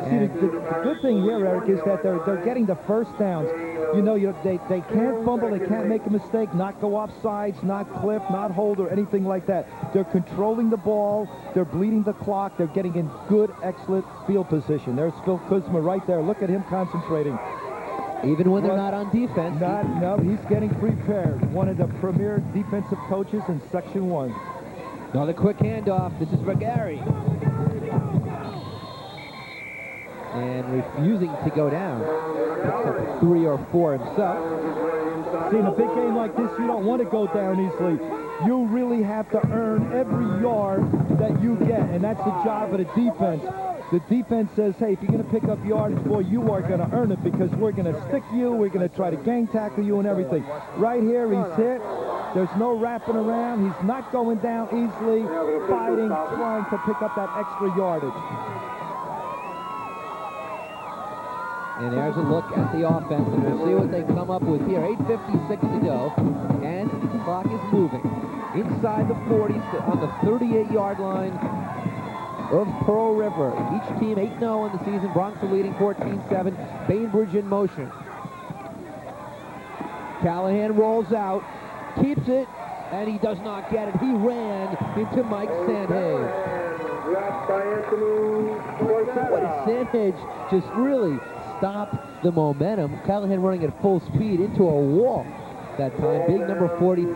B: See, the good thing here, Eric, is that they're getting the first downs. You know, they can't fumble, they can't make a mistake, not go off sides, not clip, not hold, or anything like that. They're controlling the ball, they're bleeding the clock, they're getting in good, excellent field position. There's Phil Kuzma right there. Look at him concentrating.
C: Even when they're not on defense.
B: No, he's getting prepared. One of the premier defensive coaches in Section 1.
C: Another quick handoff. This is Vergari. And refusing to go down. Picks up 3 or 4 himself.
B: See, in a big game like this, you don't want to go down easily. You really have to earn every yard that you get, and that's the job of the defense. The defense says, hey, if you're going to pick up yardage, boy, you are going to earn it because we're going to stick you, we're going to try to gang tackle you and everything. Right here, he's hit. There's no wrapping around. He's not going down easily, fighting, trying to pick up that extra yardage.
C: And there's a look at the offense, and we'll see what they come up with here. 8:56 to go, and the clock is moving. Inside the 40, on the 38-yard line of Pearl River. Each team 8-0 in the season. Bronxville leading 14-7. Bainbridge in motion. Callahan rolls out, keeps it, and he does not get it. He ran into Mike Sandhage. What is Sandhage just really stopped the momentum. Callahan running at full speed into a wall that time. Big number 43.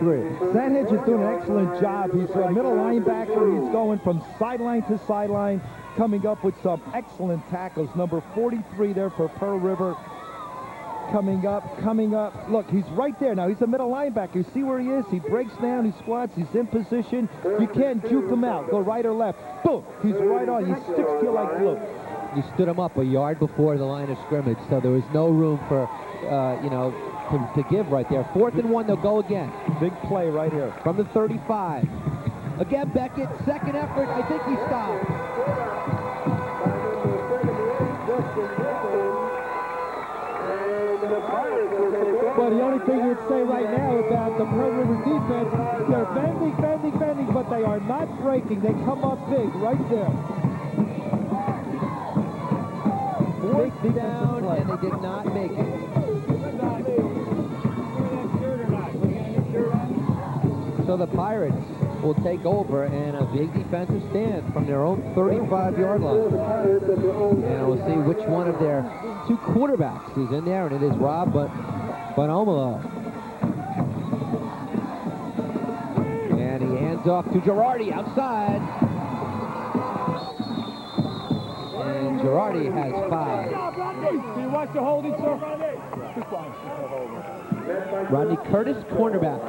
B: Sandhage is doing an excellent job. He's a middle linebacker. He's going from sideline to sideline, coming up with some excellent tackles. Number 43 there for Pearl River. Coming up. Look, he's right there now. He's a middle linebacker. You see where he is? He breaks down, he squats, he's in position. You can't juke him out. Go right or left. Boom! He's right on. He sticks to you like glue.
C: You stood him up a yard before the line of scrimmage, so there was no room for, to give right there. 4th and 1, they'll go again.
B: Big play right here.
C: From the 35. Again, Becket, second effort. I think he stopped.
B: Well, the only thing you'd say right now about the Pearl River defense, they're bending, but they are not breaking. They come up big right there.
C: Big down, and they did not make it. So the Pirates will take over and a big defensive stand from their own 35-yard line. And we'll see which one of their 2 quarterbacks is in there, and it is Rob Bohn. And he hands off to Girardi outside. And Girardi has 5.
A: Can you watch the holding, sir?
C: Rodney Curtis, cornerback,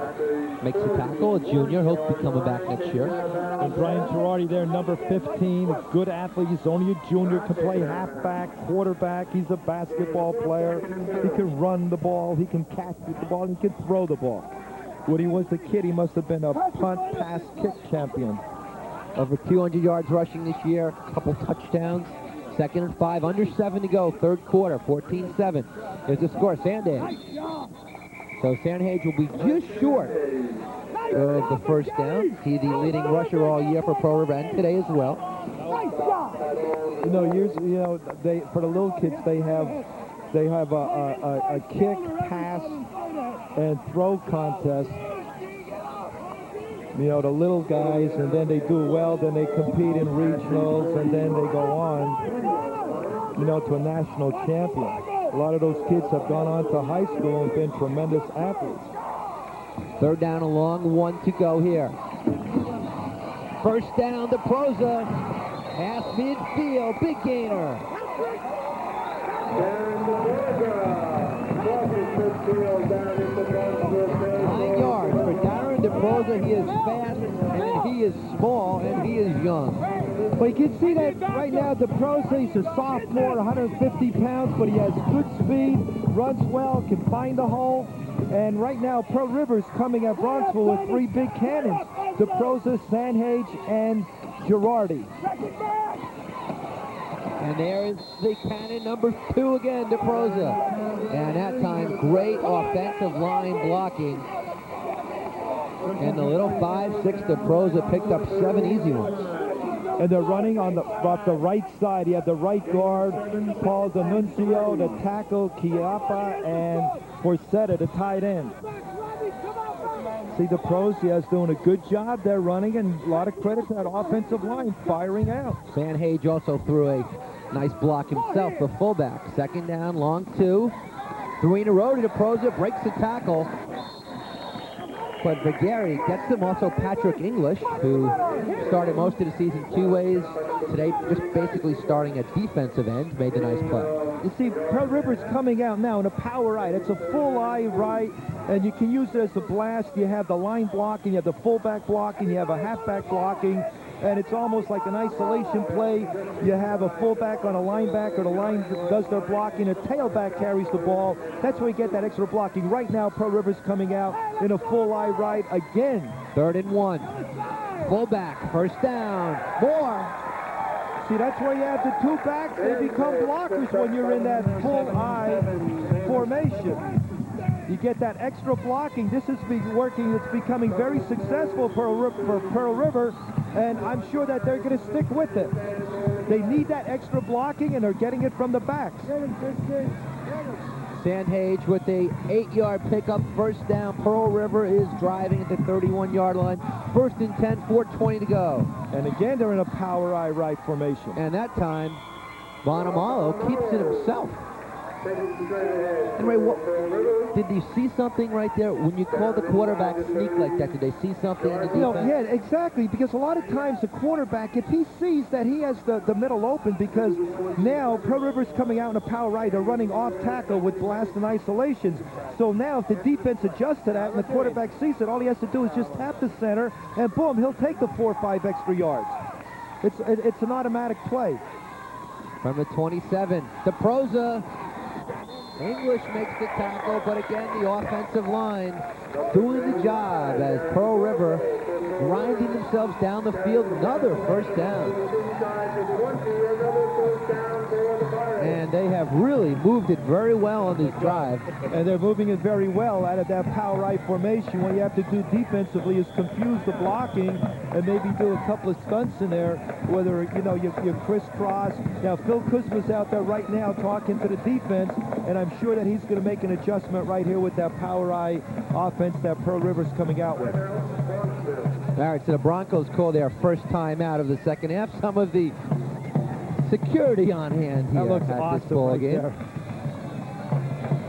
C: makes the tackle, a junior. He'll be coming back next year.
B: And Brian Girardi there, number 15, a good athlete. He's only a junior, can play halfback, quarterback. He's a basketball player. He can run the ball, he can catch the ball, he can throw the ball. When he was a kid, he must have been a punt, pass, kick champion.
C: Over 200 yards rushing this year, a couple touchdowns. 2nd and 5, under 7 to go, 3rd quarter, 14-7. Here's the score, Sandhage. So Sandhage will be just short of the first down. He's the leading rusher all year for Pearl River and today as well.
B: They for the little kids they have a kick, pass, and throw contest. The little guys, and then they do well, then they compete in regionals, and then they go on, to a national champion. A lot of those kids have gone on to high school and been tremendous athletes.
C: 3rd down along, 1 to go here. First down to Proza. Half midfield, big gainer. 9 yards for Darren DeProza. He is fast, and he is small, and he is young.
B: But you can see that right now, DeProsa, he's a sophomore, 150 pounds, but he has good speed, runs well, can find the hole. And right now, Pearl River's coming at Bronxville with 3 big cannons, DeProsa, Sanhage, and Girardi.
C: And there is the cannon number 2 again, DeProsa. And that time, great offensive line blocking. And the little 5'6" DeProsa picked up 7 easy ones.
B: And they're running on off the right side. You have the right guard, Paul D'Annunzio, the tackle, Chiappa, and Forsetta, the tight end. See, DeProsa is doing a good job. They're running, and a lot of credit to that offensive line firing out.
C: Sanhage also threw a nice block himself, the fullback. Second down, long 2. 3 in a row to DeProsa, breaks the tackle. But Vergari gets them. Also Patrick English, who started most of the season 2 ways. Today, just basically starting at defensive end, made the nice play.
B: You see, Pearl River's coming out now in a power right. It's a full eye right, and you can use it as a blast. You have the line blocking, you have the fullback blocking, you have a halfback blocking, and it's almost like an isolation play. You have a fullback on a linebacker, the line does their blocking, a tailback carries the ball. That's where you get that extra blocking. Right now, Pearl River's coming out in a full eye right again.
C: 3rd and 1. Fullback, first down, more.
B: See, that's where you have the 2 backs. They become blockers when you're in that full eye formation. You get that extra blocking. This is working. It's becoming very successful for Pearl River, and I'm sure that they're going to stick with it. They need that extra blocking, and they're getting it from the backs.
C: Sanhage with a 8-yard pickup, first down. Pearl River is driving at the 31-yard line. 1st and 10, 4:20 to go.
B: And again, they're in a power eye right formation.
C: And that time, Bonamalo keeps it himself. And Ray, did you see something right there when you call the quarterback sneak like that? Did they see something in the defense?
B: No, yeah, exactly, because a lot of times the quarterback, if he sees that he has the middle open, because now Pearl River's coming out in a power right, they're running off tackle with blast and isolations. So now if the defense adjusts to that and the quarterback sees it, all he has to do is just tap the center, and boom, he'll take the 4 or 5 extra yards. It's an automatic play.
C: From the 27, DeProsa. English makes the tackle, but again, the offensive line doing the job as Pearl River grinding themselves down the field. Another first down. And they have really moved it very well on this drive.
B: And they're moving it very well out of that power right formation. What you have to do defensively is confuse the blocking and maybe do a couple of stunts in there, whether, you know, you crisscross. Now, Phil Kuzma's out there right now talking to the defense, and I'm sure that he's going to make an adjustment right here with that power eye offense that Pearl River's coming out with.
C: All right, so the Broncos call their first time out of the second half. Some of the security on hand here
B: that looks
C: at
B: awesome
C: this ball
B: right
C: game.
B: there.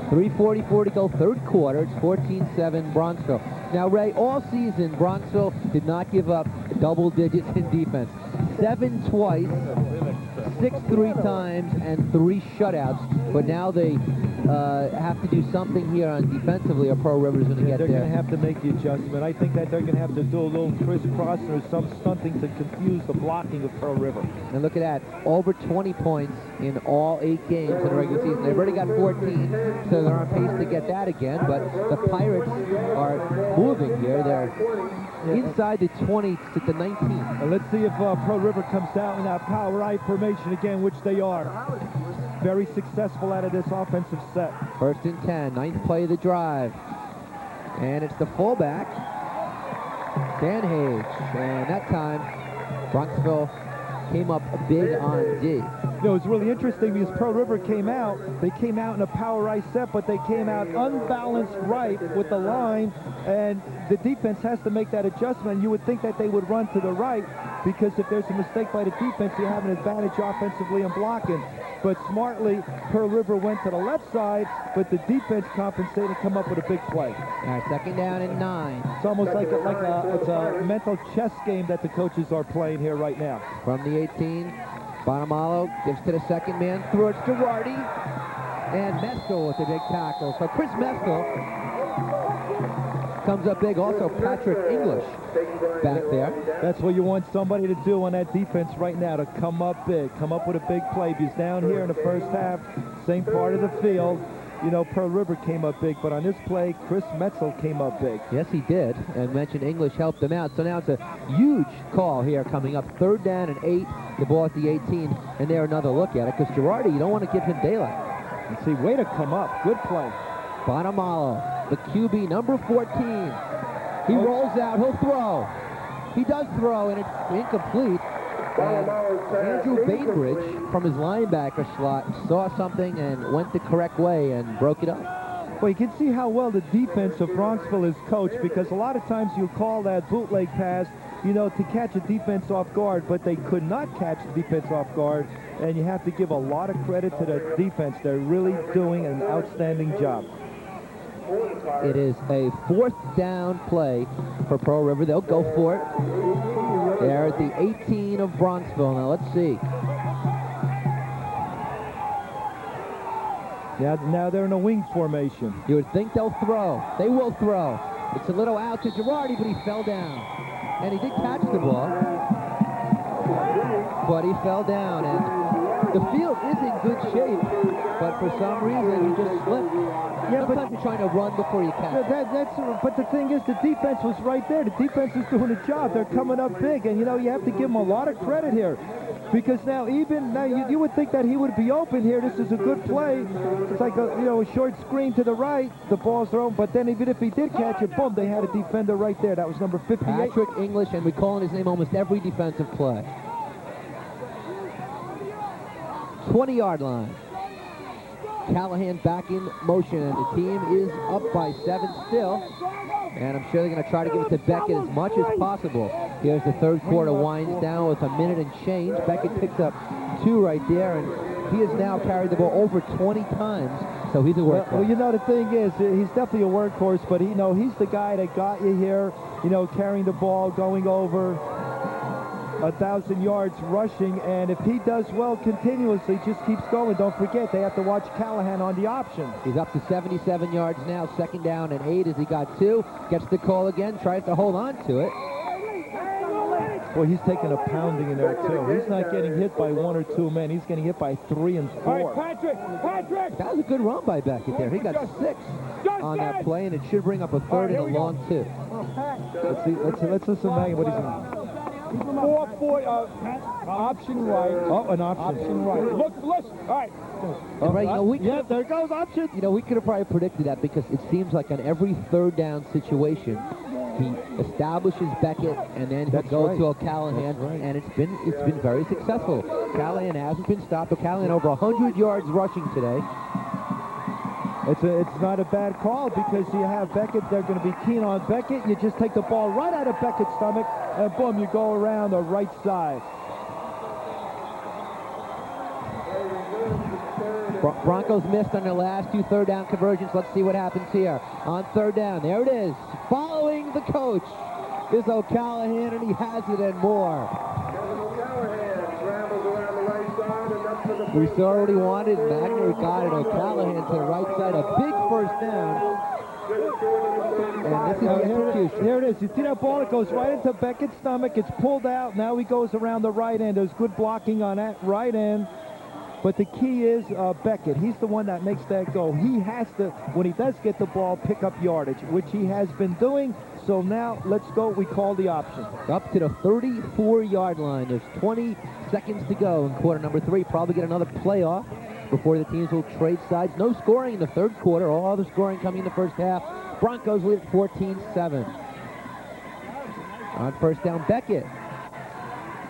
C: 3:44 to go, 3rd quarter. It's 14-7 Bronxville. Now, Ray, all season, Bronxville did not give up double digits in defense. 7 twice, 6 3 times, and 3 shutouts. But now they have to do something here on defensively, or Pearl River's going to get there.
B: They're going to have to make the adjustment. I think that they're going to have to do a little crisscross or some stunting to confuse the blocking of Pearl River.
C: And look at that, over 20 points in all 8 games in the regular season. They've already got 14, so they're on pace to get that again. But the Pirates are moving here. They're inside the 20 to the 19.
B: And let's see if Pearl River comes out in that power eye formation again, which they are. Very successful out of this offensive set.
C: 1st and 10, 9th play of the drive. And it's the fullback, Sanhage. And that time, Bronxville came up big on D.
B: You know, it's really interesting because Pearl River came out. They came out in a power right set, but they came out unbalanced right with the line, and the defense has to make that adjustment. You would think that they would run to the right, because if there's a mistake by the defense, you have an advantage offensively in blocking. But smartly, Pearl River went to the left side, but the defense compensated and come up with a big play.
C: All right, 2nd down and 9.
B: It's almost like it's a mental chess game that the coaches are playing here right now.
C: From the 18, Bonamalo gives to the second man, through it's Girardi, and Mestl with a big tackle. So Chris Mestl comes up big. Also, Patrick English back there.
B: That's what you want somebody to do on that defense right now, to come up big, come up with a big play. Because down here in the first half, same part of the field, you know, Pearl River came up big, but on this play, Chris Mestl came up big.
C: Yes, he did, and mentioned English helped him out. So now it's a huge call here coming up. 3rd down and 8, the ball at the 18, and there another look at it, because Girardi, you don't want to give him daylight.
B: And see, way to come up. Good play.
C: Bonamalo, the QB, number 14. He rolls out, he'll throw. He does throw, and it's incomplete. And Andrew Bainbridge, from his linebacker slot, saw something and went the correct way and broke it up.
B: Well, you can see how well the defense of Bronxville is coached, because a lot of times you call that bootleg pass, you know, to catch a defense off guard, but they could not catch the defense off guard, and you have to give a lot of credit to the defense. They're really doing an outstanding job.
C: It is a 4th down play for Pearl River. They'll go for it. They're at the 18 of Bronxville. Now let's see.
B: Now they're in a wing formation.
C: You would think they'll throw. They will throw. It's a little out to Girardi, but he fell down. And he did catch the ball, but he fell down. And the field is in good shape, but for some reason he just slipped. Yeah, sometimes you're trying to run before you catch.
B: But the thing is, the defense was right there. The defense is doing a job. They're coming up big, and you know, you have to give them a lot of credit here, because now you would think that he would be open here. This is a good play. It's like a short screen to the right. The ball's thrown, but then even if he did catch it, boom, they had a defender right there. That was number 58.
C: Patrick English, and we call his name almost every defensive play. 20-yard line. Callahan back in motion, and the team is up by 7 still. And I'm sure they're going to try to give it to Becket as much as possible. Here's the 3rd quarter, winds down with a minute and change. Becket picks up 2 right there, and he has now carried the ball over 20 times, so he's a workhorse.
B: Well, you know, the thing is, he's definitely a workhorse, but he's the guy that got you here, carrying the ball, going over 1,000 yards rushing, and if he does well continuously, just keeps going. Don't forget, they have to watch Callahan on the option.
C: He's up to 77 yards now, 2nd down and 8 as he got 2. Gets the call again, tries to hold on to it.
B: Well, he's taking a pounding in there, too. He's not getting hit by 1 or 2 men. He's getting hit by 3 and 4.
A: All right, Patrick!
C: That was a good run by Becket there. He got 6 on that play, and it should bring up a 3rd and a long 2.
B: Let's listen to Magner, what he's doing.
A: 4-4, option right.
B: Oh, an option.
A: Option right. Look, all right.
C: Right,
B: there goes option.
C: We could have probably predicted that, because it seems like on every 3rd down situation, he establishes Becket, and then he'll go to a Callahan, and it's been very successful. Callahan hasn't been stopped, but Callahan over 100 yards rushing today.
B: It's not a bad call, because you have Becket. They're going to be keen on Becket. You just take the ball right out of Beckett's stomach, and boom, you go around the right side.
C: Broncos missed on their last 2 3rd down conversions. Let's see what happens here on 3rd down. There it is. Following the coach is O'Callahan, and he has it and more. We saw what he wanted. Magner got it. O'Callahan to the right side. A big 1st down. And this is the execution.
B: Here it is. You see that ball? It goes right into Beckett's stomach. It's pulled out. Now he goes around the right end. There's good blocking on that right end. But the key is Becket. He's the one that makes that go. He has to, when he does get the ball, pick up yardage, which he has been doing. So now, let's go. We call the option.
C: Up to the 34-yard line. There's 20 seconds to go in quarter number 3. Probably get another playoff before the teams will trade sides. No scoring in the 3rd quarter. All the scoring coming in the first half. Broncos lead at 14-7. On 1st down, Becket.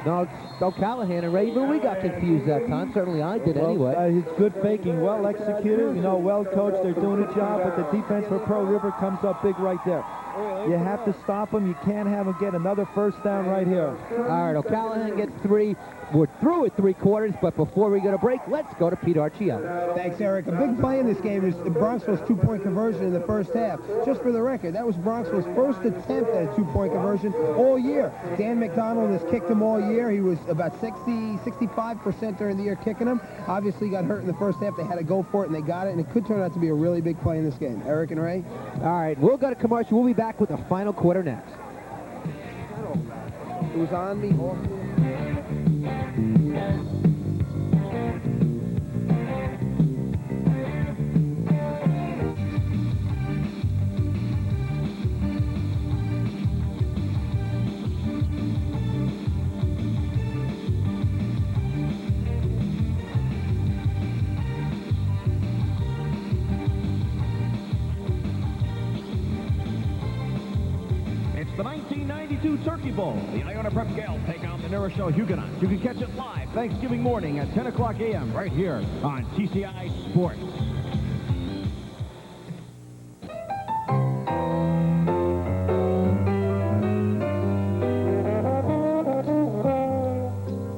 C: No, it's Callahan and Ray. Even we got confused that time. Certainly I did anyway.
B: He's good faking, well executed, well coached. They're doing a job, but the defense for Pearl River comes up big right there. You have to stop him. You can't have him get another 1st down right here.
C: All right, O'Callahan gets 3. We're through at 3 quarters, but before we go to break, let's go to Pete Archiello.
D: Thanks, Eric. A big play in this game is Bronxville's 2-point conversion in the first half. Just for the record, that was Bronxville's first attempt at a 2-point conversion all year. Dan MacDonald has kicked him all year. He was about 65% during the year kicking him. Obviously got hurt in the first half. They had to go for it, and they got it, and it could turn out to be a really big play in this game. Eric and Ray?
C: All right, we'll go to commercial. We'll be back back with the final quarter next.
D: It was on me.
I: The 1992 Turkey Bowl. The Iona Prep Gales take on the Nourishow Huguenots. You can catch it live Thanksgiving morning at 10 o'clock a.m. right here on TCI Sports.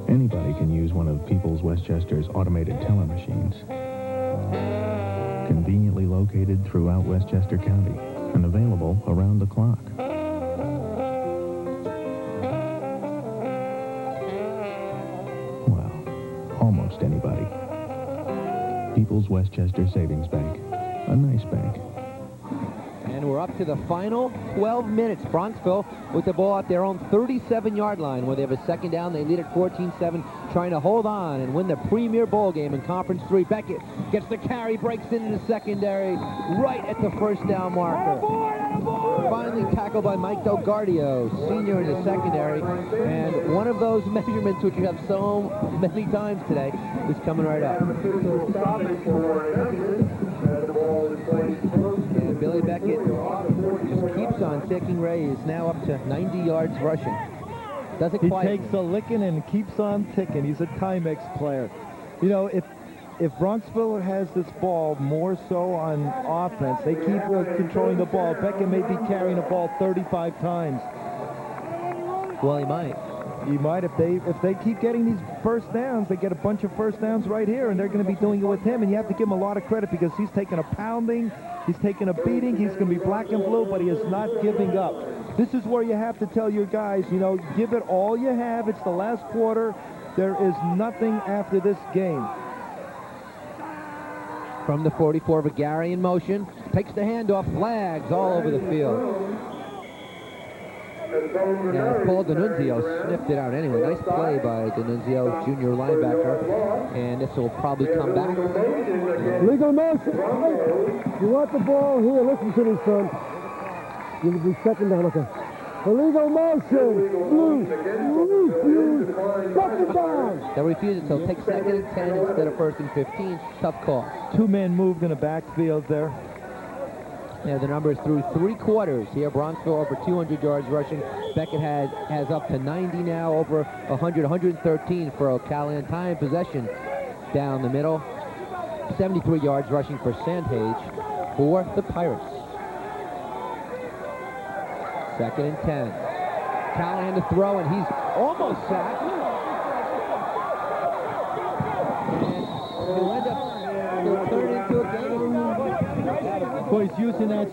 J: Anybody can use one of People's Westchester's automated teller machines. Conveniently located throughout Westchester County and available around the clock. Almost anybody. People's Westchester Savings Bank. A nice bank.
C: And we're up to the final 12 minutes. Bronxville with the ball at their own 37-yard line where they have a second down. They lead at 14-7, trying to hold on and win the premier bowl game in Conference 3. Becket gets the carry, breaks into the secondary, right at the first down marker. Finally tackled by Mike Delgardio, senior in the secondary. And one of those measurements which we have so many times today is coming right up. And Billy Becket just keeps on taking Rays, now up to 90 yards rushing. Doesn't
B: He
C: quite.
B: takes a licking and keeps on ticking. He's a Timex player. You know, if Bronxville has this ball more so on offense, they keep controlling the ball. Becket may be carrying the ball 35 times.
C: Well, he might.
B: He might if they keep getting these first downs. They get a bunch of first downs right here, and they're going to be doing it with him. And you have to give him a lot of credit because he's taking a pounding, he's taking a beating. He's going to be black and blue, but he is not giving up. This is where you have to tell your guys, you know, give it all you have. It's the last quarter. There is nothing after this game.
C: From the 44, Vergari in motion, takes the handoff, flags all over the field. And Paul D'Annunzio sniffed it out anyway. Nice play by D'Annunzio, junior linebacker. And this will probably come back.
A: Legal motion. You want the ball here? Listen to me, son. You will be second down. Okay. Illegal motion. Blue. Second down.
C: They'll refuse it, so take second and 10 instead of first and 15. Tough call.
B: Two-man moved in the backfield there.
C: Yeah, the number is through 3 quarters here. Bronxville over 200 yards rushing. Becket has up to 90 now, over 100, 113 for Callahan. Time possession down the middle. 73 yards rushing for Sandhage for the Pirates. Second and 10. Callahan to throw, and he's almost sacked. And he'll end up turning into a game.
B: Boy, he's using that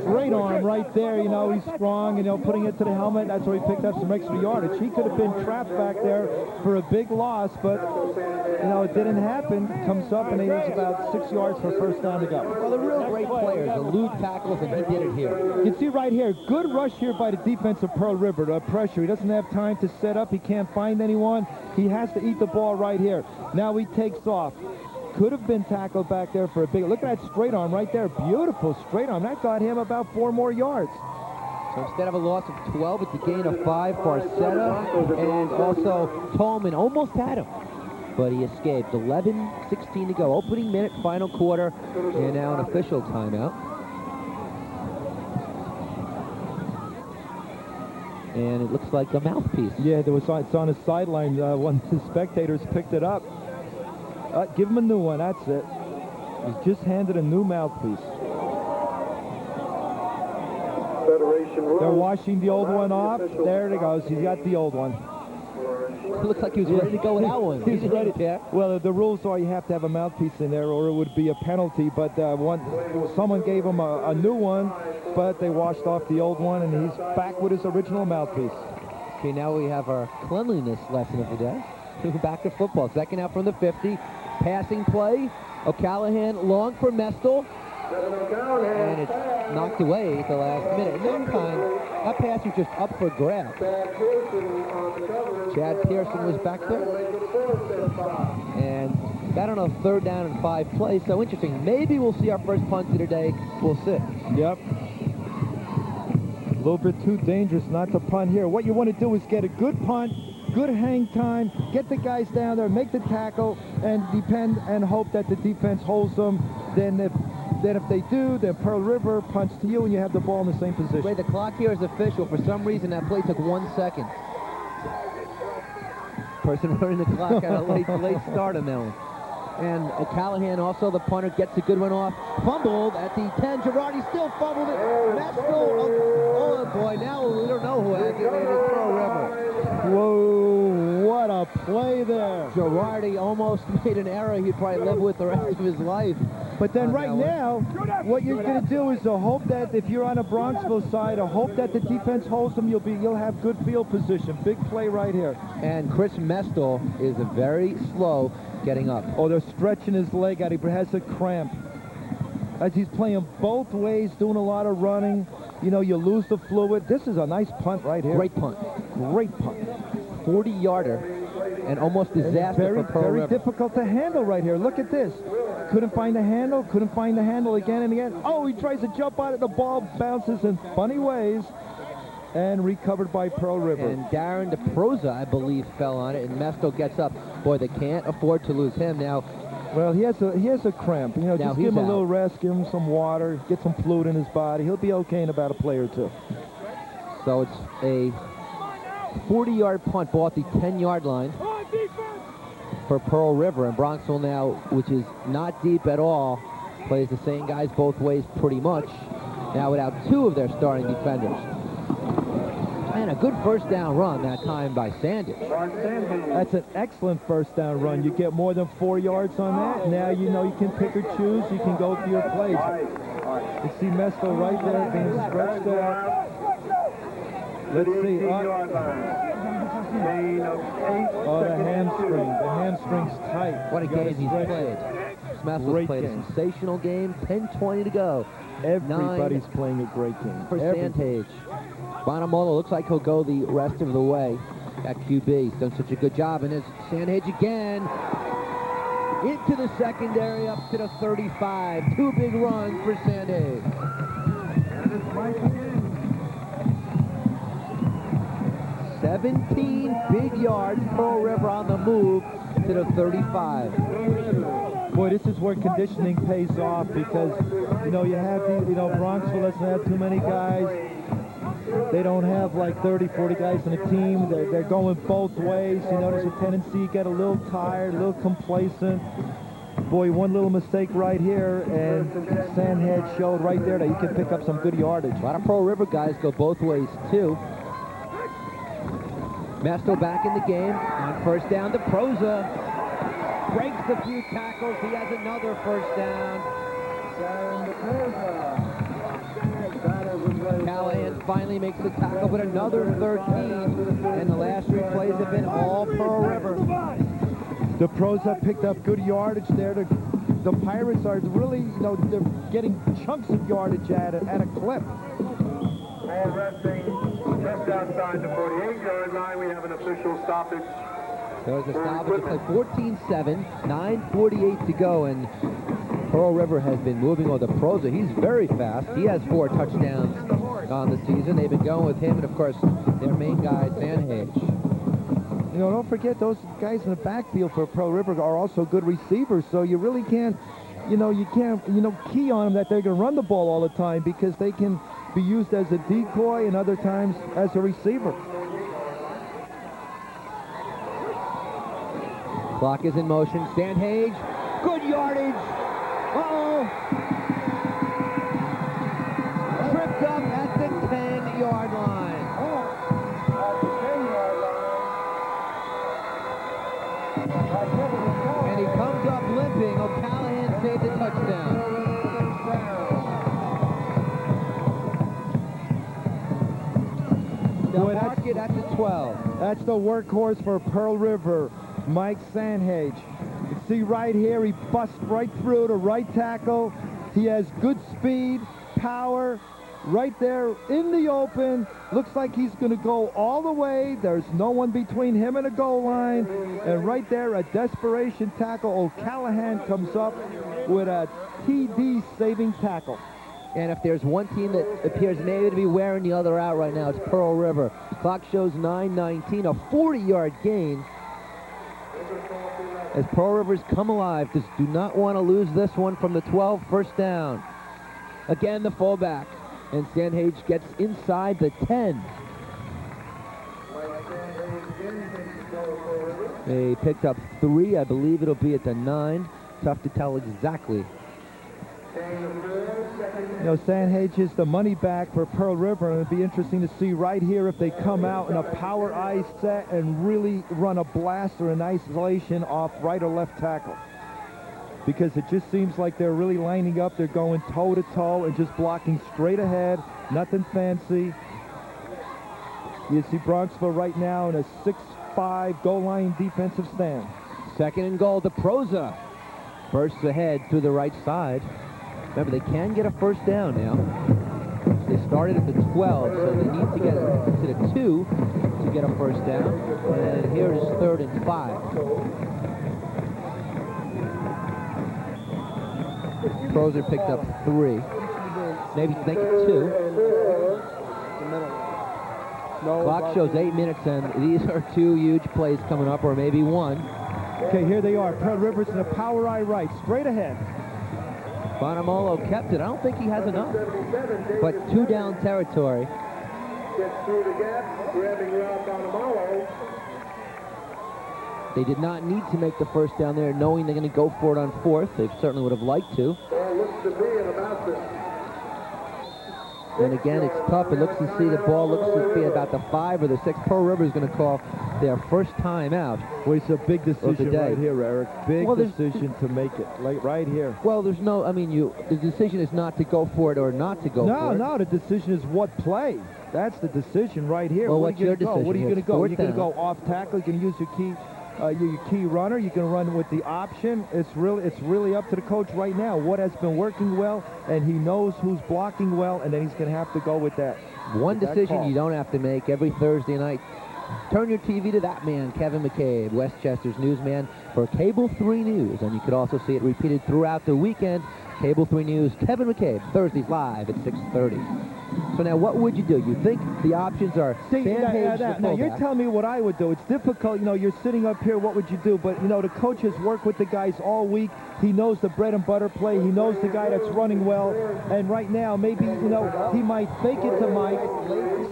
B: straight arm right there. You know, he's strong, you know, putting it to the helmet. That's where he picked up some extra yardage. He could have been trapped back there for a big loss, but, you know, it didn't happen. Comes up, and he has about 6 yards for a first down to go.
C: Well, the real great players elude tackles, and he did it here.
B: You can see right here, good rush here by the defense of Pearl River. The pressure. He doesn't have time to set up. He can't find anyone. He has to eat the ball right here. Now he takes off. Could have been tackled back there for a big... Look at that straight arm right there. Beautiful straight arm. That got him about 4 more yards.
C: So instead of a loss of 12, it's a gain of 5 for Costa, and also Tolman almost had him, but he escaped. 11:16 to go. Opening minute, final quarter, and now an official timeout. And it looks like a mouthpiece.
B: Yeah, it's on his sideline. One of the spectators picked it up. Give him a new one. That's it. He's just handed a new mouthpiece. They're washing the old one off. There it goes. He's got the old one.
C: It looks like he was ready to go with that one.
B: He's ready. Well, the rules are you have to have a mouthpiece in there or it would be a penalty. But someone gave him a new one, but they washed off the old one, and he's back with his original mouthpiece.
C: Okay, now we have our cleanliness lesson of the day. Back to football. Second out from the 50. Passing play. O'Callahan long for Mestl. And it's knocked away at the last minute. In the meantime, that pass was just up for grabs. Chad Pearson was back there. And got on a 3rd down and 5 plays. So interesting. Maybe we'll see our first punt of the day. We'll see.
B: Yep. A little bit too dangerous not to punt here. What you want to do is get a good punt, good hang time, get the guys down there, make the tackle, and depend and hope that the defense holds them. Then if they do, then Pearl River punts to you and you have the ball in the same position.
C: Wait, the clock here is official. For some reason, that play took 1 second. Person running the clock had a late start on that one. And Callahan, also the punter, gets a good one off. Fumbled at the 10. Girardi still fumbled it. Mestl, oh boy, now we don't know who has it. It's Pearl River.
B: Whoa, what a play there.
C: Girardi almost made an error he'd probably live with the rest of his life.
B: But then right now, what you're going to do is to hope that if you're on a Bronxville side, hope that the defense holds them. You'll have good field position. Big play right here.
C: And Chris Mestl is very slow getting up.
B: Oh, they're stretching his leg out. He has a cramp. As he's playing both ways, doing a lot of running. You know, you lose the fluid. This is a nice punt right here.
C: Great punt.
B: Great punt.
C: 40-yarder and almost disaster for Pearl River.
B: Very difficult to handle right here. Look at this. Couldn't find the handle. Couldn't find the handle again and again. Oh, he tries to jump out of the ball. Bounces in funny ways. And recovered by Pearl River.
C: And Darren DeProza, I believe, fell on it. And Mestl gets up. Boy, they can't afford to lose him now.
B: Well, he has a cramp. You know,
C: now
B: just give him a little rest, give him some water, get some fluid in his body. He'll be okay in about a play or two.
C: So it's a 40-yard punt ball at the 10-yard line for Pearl River. And Bronxville now, which is not deep at all, plays the same guys both ways pretty much. Now without 2 of their starting defenders. And a good first down run that time by Sandage.
B: That's an excellent first down run. You get more than 4 yards on that. Now you know you can pick or choose. You can go to your plays. You see Mestl right there being stretched out. Let's see. Oh, the hamstring. The hamstring's tight.
C: What a game he's played. Mestl played a sensational game. 10:20 to go.
B: Everybody's playing a great game.
C: For Sandage. Bonamola looks like he'll go the rest of the way at QB. He's done such a good job. And it's Sandage again. Into the secondary, up to the 35. 2 big runs for Sandage. 17 big yards. Pearl River on the move to the 35.
B: Boy, this is where conditioning pays off because, you know, Bronxville doesn't have too many guys. They don't have like 30, 40 guys in a team. They're going both ways. You know, there's a tendency to get a little tired, a little complacent. Boy, one little mistake right here, and Sandhead showed right there that you can pick up some good yardage.
C: A lot of Pearl River guys go both ways, too. Mestl back in the game. On first down, DeProza breaks a few tackles. He has another first down. Callahan finally makes the tackle, but another 13. And the last 3 plays have been all Pearl River.
B: DeProza picked up good yardage there. The Pirates are really, you know, they're getting chunks of yardage at a clip.
K: All resting just outside the 48-yard line. We have an official stoppage.
C: There's a stoppage. It's like 14-7, 9:48 to go, and Pearl River has been moving on DeProza. He's very fast. He has 4 touchdowns on the season. They've been going with him, and of course, their main guy, Sandage.
B: You know, don't forget those guys in the backfield for Pearl River are also good receivers, so you really can't, you can't key on them that they're going to run the ball all the time because they can be used as a decoy and other times as a receiver.
C: Clock is in motion. Sandage, good yardage. Uh-oh. Tripped up at the 10-yard line. And he comes up limping. Callahan saved the touchdown. They'll mark it at the 12.
B: That's the workhorse for Pearl River, Mike Sandage. You see right here, he busts right through the right tackle. He has good speed, power, right there in the open. Looks like he's going to go all the way. There's no one between him and the goal line. And right there, a desperation tackle. Old Callahan comes up with a TD saving tackle.
C: And if there's one team that appears maybe to be wearing the other out right now, it's Pearl River. Clock shows 9:19, a 40-yard gain. As Pearl River's come alive, just do not want to lose this one from the 12, first down. Again, the fullback. And Sandhage gets inside the 10. They picked up 3. I believe it'll be at the 9. Tough to tell exactly.
B: You know, Sandhage is the money back for Pearl River, and it'll be interesting to see right here if they come out in a power eye set and really run a blast or an isolation off right or left tackle. Because it just seems like they're really lining up. They're going toe-to-toe and just blocking straight ahead. Nothing fancy. You see Bronxville right now in a 6-5 goal line defensive stand.
C: Second and goal to Proza. Bursts ahead through the right side. Remember, they can get a first down now. They started at the 12, so they need to get to the 2 to get a first down. And here it is 3rd and 5. Proza picked up 3. Maybe think 2. Clock shows 8 minutes, and these are 2 huge plays coming up, or maybe 1.
B: Okay, here they are. Pearl River's in a power eye right, straight ahead.
C: Bonamolo kept it. I don't think he has enough. But 2 down territory.
K: Gets through the gap, grabbing Rob Bonamolo.
C: They did not need to make the first down there, knowing they're going to go for it on 4th. They certainly would have liked to.
K: Well, looks to be in about the...
C: And again, it's tough. It looks to see the ball looks to be about the 5 or the 6. Pearl River is going to call their first time out.
B: Well, it's a big decision right here, Eric. Big decision to make it, like right here.
C: Well, there's no, I mean, the decision is not to go for it or not to go for it.
B: No, the decision is what play. That's the decision right here.
C: Well, what's your decision?
B: What are you going to go? You're going to go
C: Down.
B: off tackle. You're going to use your key runner. You can run with the option. It's really up to the coach right now. What has been working well, and he knows who's blocking well, and then he's going to have to go with that.
C: One decision you don't have to make every Thursday night. Turn your TV to that man, Kevin McCabe, Westchester's newsman for Cable 3 News, and you could also see it repeated throughout the weekend. Cable 3 News, Kevin McCabe, Thursdays live at 6:30. So now, what would you do? You think the options are Sandhage,
B: now you're telling me what I would do. It's difficult. You know, you're sitting up here. What would you do? But, you know, the coach has worked with the guys all week. He knows the bread and butter play. He knows the guy that's running well. And right now, maybe, you know, he might fake it to Mike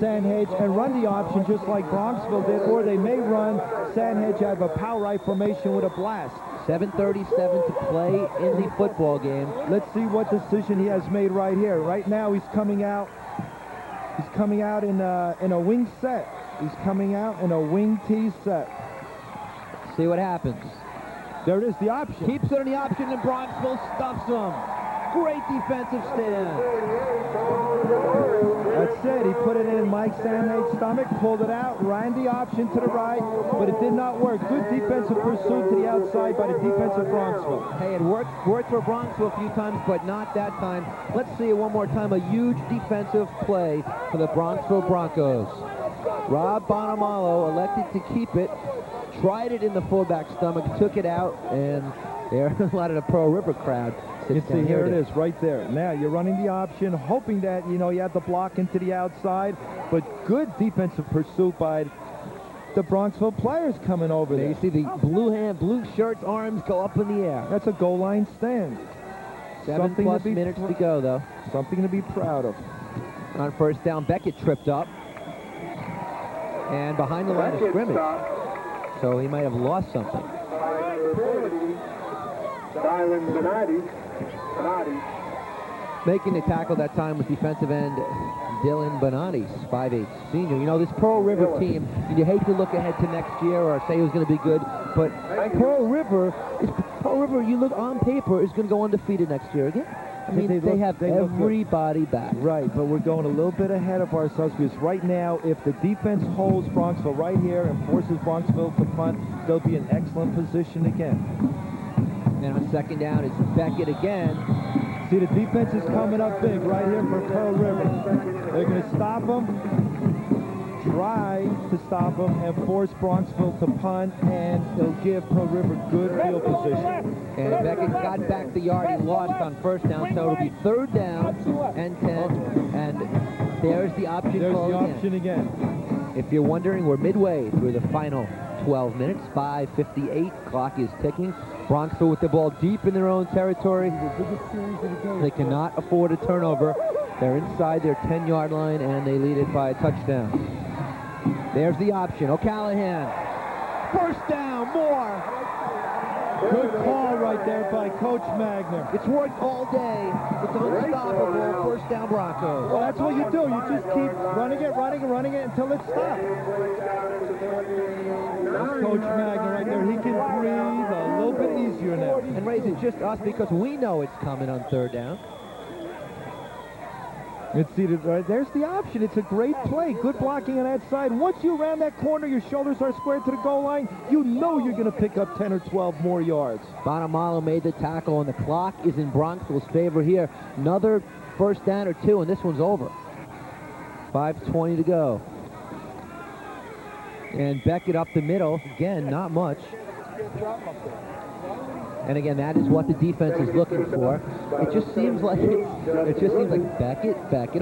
B: Sandhage and run the option just like Bronxville did. Or they may run Sandhage out of a power eye formation with a blast.
C: 7:37 to play in the football game.
B: Let's see what decision he has made right here. Right now, he's coming out. He's coming out in a wing set. He's coming out in a wing T set.
C: See what happens.
B: There it is, the option.
C: Keeps it on the option, and Bronxville stuffs him. Great defensive stand.
B: That's it. He put it in Mike Sandhage's stomach, pulled it out, ran the option to the right, but it did not work. Good defensive pursuit to the outside by the defensive Bronxville.
C: Hey, it worked for Bronxville a few times, but not that time. Let's see it one more time. A huge defensive play for the Bronxville Broncos. Rob Bonamolo elected to keep it, tried it in the fullback stomach, took it out, and there a lot of the Pearl River crowd.
B: You see, here it is, right there. Now you're running the option, hoping that, you know, you have the block into the outside, but good defensive pursuit by the Bronxville players coming over there.
C: You see the blue shirt's arms go up in the air.
B: That's a goal line stand.
C: 7+ minutes to go, though.
B: Something to be proud of.
C: On first down, Becket tripped up. And behind the line of scrimmage. So he might have lost something. Making the tackle that time was defensive end Dylan Bonatti, 5'8", senior. You know, this Pearl River team, you hate to look ahead to next year or say who's going to be good, but Pearl River, you look on paper, is going to go undefeated next year again. I mean, they have everybody back.
B: Right, but we're going a little bit ahead of ourselves because right now, if the defense holds Bronxville right here and forces Bronxville to punt, they'll be in excellent position again.
C: And on second down, it's Becket again.
B: See, the defense is coming up big right here for Pearl River. They're going to stop them, try to stop them, and force Bronxville to punt, and it'll give Pearl River good field position.
C: And Becket got back the yard he lost on first down, so it'll be 3rd down and 10. And there's the option
B: There's
C: call
B: the option again.
C: If you're wondering, we're midway through the final 12 minutes, 5:58, clock is ticking. Bronxville with the ball deep in their own territory. They cannot afford a turnover. They're inside their 10-yard line, and they lead it by a touchdown. There's the option. Callahan. First down, more.
B: Good call right there by Coach Magner.
C: It's worked all day. It's unstoppable. First down Broncos.
B: Well, that's what you do. You just keep running it until it stops. That's Coach Magner right there. He can breathe a little bit easier now.
C: And Ray, it's just us because we know it's coming on 3rd down.
B: It's seated right there's the option. It's a great play. Good blocking on that side. Once you round that corner, your shoulders are squared to the goal line. You know you're going to pick up 10 or 12 more yards.
C: Bonamalo made the tackle, and the clock is in Bronxville's favor here. Another first down or 2, and this one's over. 5:20 to go. And Becket up the middle. Again, not much. And again, that is what the defense is looking for. It just seems like Becket,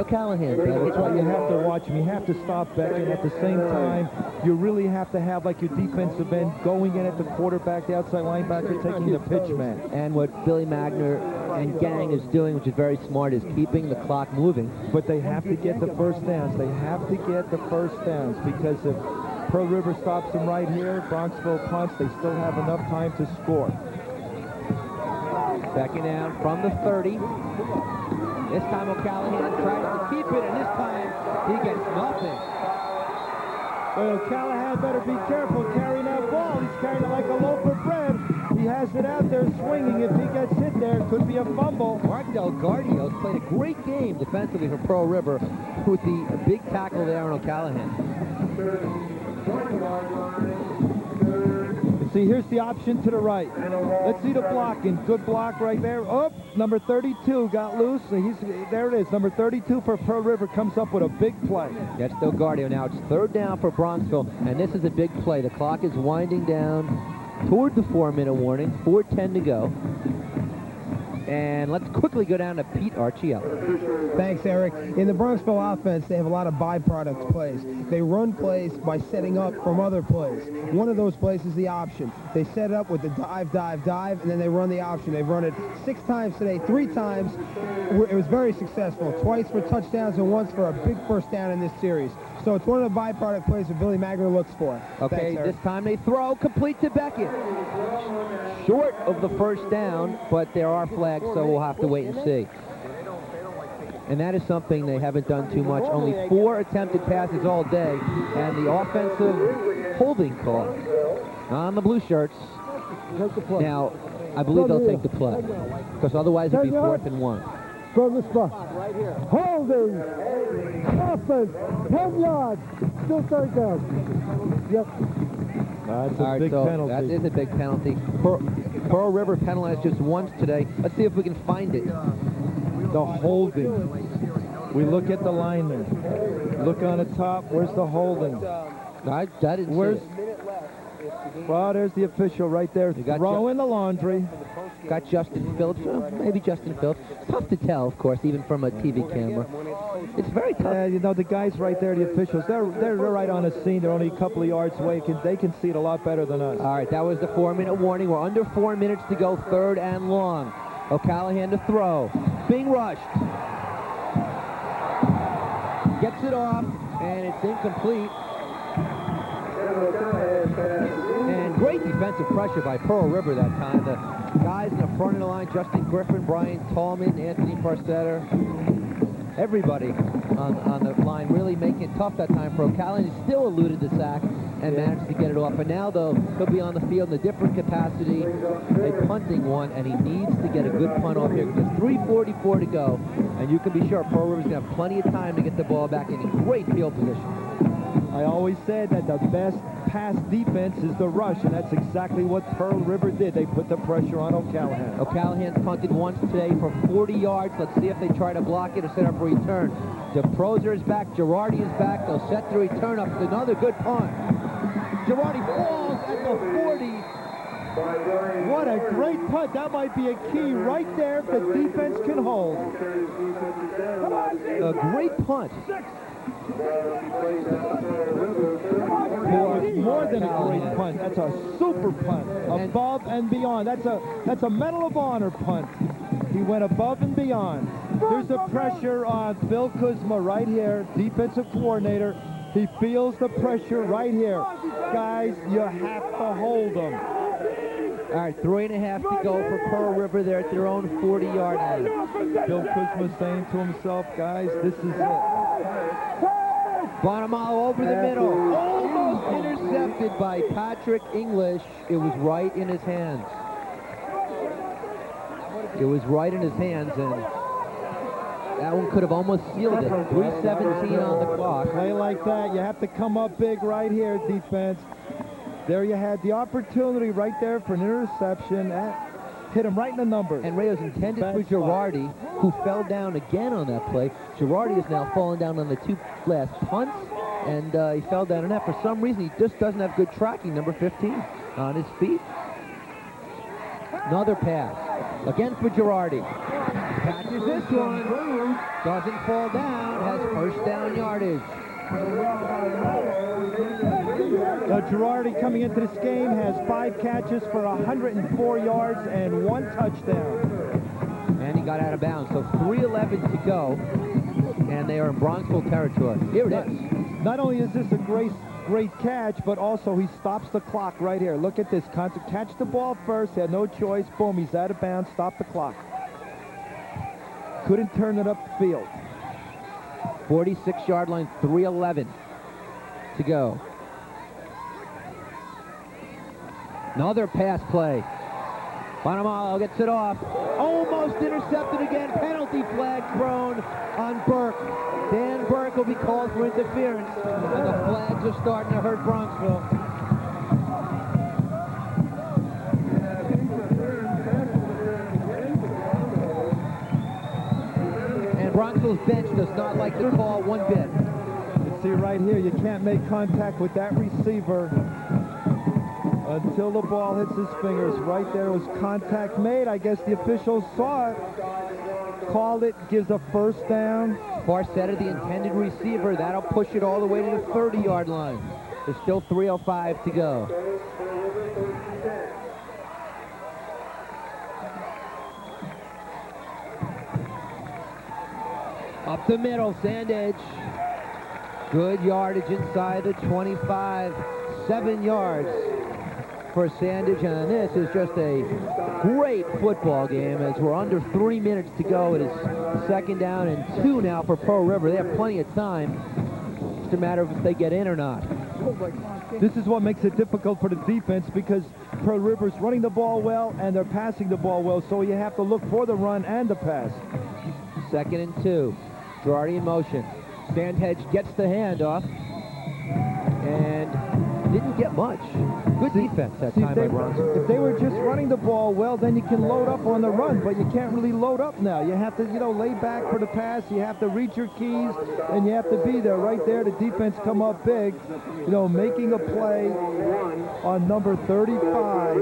C: Callahan.
B: That's why you have to watch him. You have to stop Becket. At the same time, you really have to have like your defensive end going in at the quarterback, the outside linebacker, taking the pitch man.
C: And what Billy Magner and gang is doing, which is very smart, is keeping the clock moving.
B: But they have to get the first downs. They have to get the first downs because if Pearl River stops them right here, Bronxville punts, they still have enough time to score.
C: Backing down from the 30. This time O'Callahan tries to keep it, and this time he gets nothing.
B: Well, Callahan better be careful carrying that ball. He's carrying it like a loaf of bread. He has it out there swinging. If he gets hit there, it could be a fumble.
C: Mark Delgardio has played a great game defensively for Pearl River with the big tackle there on O'Callahan.
B: See, here's the option to the right. Let's see the blocking. Good block right there. Oh, number 32 got loose. There it is. Number 32 for Pearl River comes up with a big play.
C: That's Delgardio. Now it's 3rd down for Bronxville, and this is a big play. The clock is winding down toward the 4-minute warning. 4:10 to go. And let's quickly go down to Pete Archiello.
D: Thanks, Eric. In the Bronxville offense, they have a lot of byproduct plays. They run plays by setting up from other plays. One of those plays is the option. They set it up with the dive, and then they run the option. They've run it 6 times today, 3 times. It was very successful. Twice for touchdowns and once for a big first down in this series. So it's one of the byproduct plays that Billy Magner looks for.
C: Okay,
D: Thanks,
C: this time they throw complete to Becket. Short of the first down, but there are flags, so we'll have to wait and see. And that is something they haven't done too much. Only 4 attempted passes all day, and the offensive holding call on the blue shirts. Now, I believe they'll take the play, because otherwise it'd be 4th and 1.
A: From the spot. Holding. Offense. 10 yards. Still 3rd down. Yep.
B: That's a big penalty.
C: That is a big penalty. Pearl River penalized just once today. Let's see if we can find it.
B: The holding. We look at the lineman. Look on the top. Where's the holding?
C: That is
B: Where's? Well, there's the official right there. Throw in the laundry.
C: Got Justin Phillips. Maybe Justin Phillips. It's tough to tell, of course, even from a TV camera. It's very tough.
B: Yeah, you know, the guys right there, the officials, they're right on the scene. They're only a couple of yards away. They can see it a lot better than us.
C: All right, that was the 4-minute warning. We're under 4 minutes to go, 3rd and long. O'Callahan to throw. Being rushed. Gets it off, and it's incomplete. And great defensive pressure by Pearl River that time. The guys in the front of the line, Justin Griffin, Brian Tallman, Anthony Parsetter, everybody on the line really making it tough that time for O'Callahan. He still eluded the sack and managed to get it off. But now, though, he'll be on the field in a different capacity, a punting one, and he needs to get a good punt off here because 3:44 to go, and you can be sure Pearl River's going to have plenty of time to get the ball back in great field position.
B: I always said that the best pass defense is the rush, and that's exactly what Pearl River did. They put the pressure on O'Callahan.
C: O'Callahan's punted once today for 40 yards. Let's see if they try to block it or set up a return. DeProzer is back. Girardi is back. They'll set the return up. Another good punt. Girardi falls at the 40.
B: What a great punt. That might be a key right there if the defense can hold.
C: A great punt.
B: More than a great punt. That's a super punt. Above and beyond. That's a Medal of Honor punt. He went above and beyond. There's the pressure on Phil Kuzma right here, defensive coordinator. He feels the pressure right here. Guys, you have to hold them.
C: All right, 3.5 to go for Pearl River. They're at their own 40-yard line.
B: Phil Kuzma saying to himself, guys, this is it.
C: Bonamalo over the middle. Almost intercepted by Patrick English. It was right in his hands. It was right in his hands, and that one could have almost sealed it. 3:17 on the clock.
B: Play like that. You have to come up big right here, defense. There you had the opportunity right there for an interception. That hit him right in the numbers.
C: And Rayo's intended for Girardi, who fell down again on that play. Girardi is now falling down on the two last punts, and he fell down on that. For some reason, he just doesn't have good tracking, number 15, on his feet. Another pass. Again for Girardi. Catches this one. Doesn't fall down. Has first down yardage.
B: Girardi coming into this game has 5 catches for 104 yards and 1 touchdown.
C: And he got out of bounds. So 3:11 to go. And they are in Bronxville territory. Here it is.
B: Not only is this a great catch, but also he stops the clock right here. Look at this. Catch the ball first. He had no choice. Boom, he's out of bounds. Stop the clock. Couldn't turn it upfield.
C: 46-yard line, 3:11 to go. Another pass play. Bonamalo gets it off. Almost intercepted again. Penalty flag thrown on Burke. Dan Burke will be called for interference. And the flags are starting to hurt Bronxville. And Bronxville's bench does not like the call one bit.
B: You see right here, you can't make contact with that receiver until the ball hits his fingers. Right there was contact made. I guess the officials saw it, called it, gives a first down.
C: Far set of the intended receiver. That'll push it all the way to the 30-yard line. There's still 3:05 to go. Up the middle, Sandage. Good yardage inside the 25. 7 yards for Sandage, and this is just a great football game as we're under 3 minutes to go. It is 2nd down and 2 now for Pearl River. They have plenty of time. It's just a matter of if they get in or not.
B: This is what makes it difficult for the defense because Pearl River's running the ball well and they're passing the ball well, so you have to look for the run and the pass.
C: 2nd and 2. Girardi in motion. Sandhedge gets the handoff and didn't get much. Good defense that time by Bronxville.
B: If they were just running the ball well, then you can load up on the run, but you can't really load up now. You have to, lay back for the pass. You have to reach your keys, and you have to be there. Right there, the defense come up big, making a play on number 35,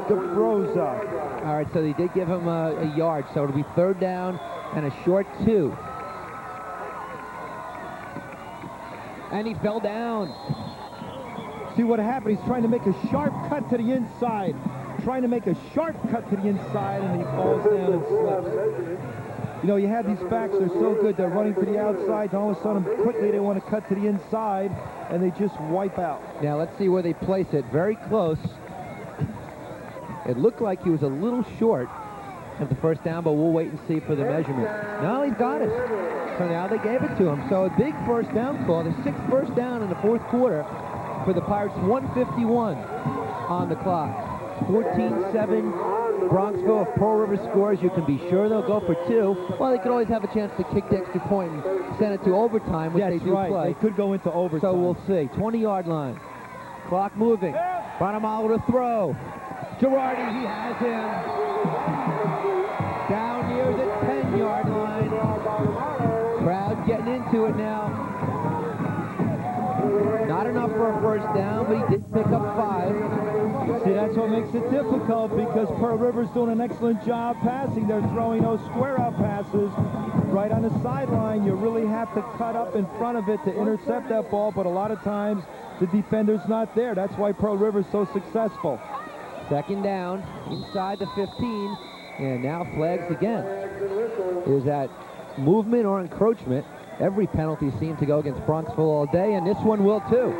B: DeProzer.
C: All right, so they did give him a yard, so it'll be 3rd down and a short 2. And he fell down.
B: See what happened? He's trying to make a sharp cut to the inside. And he falls down and slips. You have these backs, they're so good. They're running to the outside, and all of a sudden, quickly, they want to cut to the inside, and they just wipe out.
C: Now, let's see where they place it. Very close. It looked like he was a little short of the first down, but we'll wait and see for the measurement. No, he's got it. So now they gave it to him. So a big first down call. The 6th first down in the 4th quarter for the Pirates. 1:51 on the clock. 14-7 Bronxville. If Pearl River scores, you can be sure they'll go for 2. Well, they could always have a chance to kick the extra point and send it to overtime, which they do play.
B: They could go into overtime.
C: So we'll see. 20-yard line. Clock moving. Bonamalo to throw. Girardi, he has him. Down near the 10-yard line. Crowd getting into it now. Not enough for a first down, but he did pick up 5.
B: See, that's what makes it difficult because Pearl River's doing an excellent job passing. They're throwing those square-out passes right on the sideline. You really have to cut up in front of it to intercept that ball, but a lot of times the defender's not there. That's why Pearl River's so successful.
C: Second down, inside the 15, and now flags again. Is that movement or encroachment? Every penalty seemed to go against Bronxville all day, and this one will too.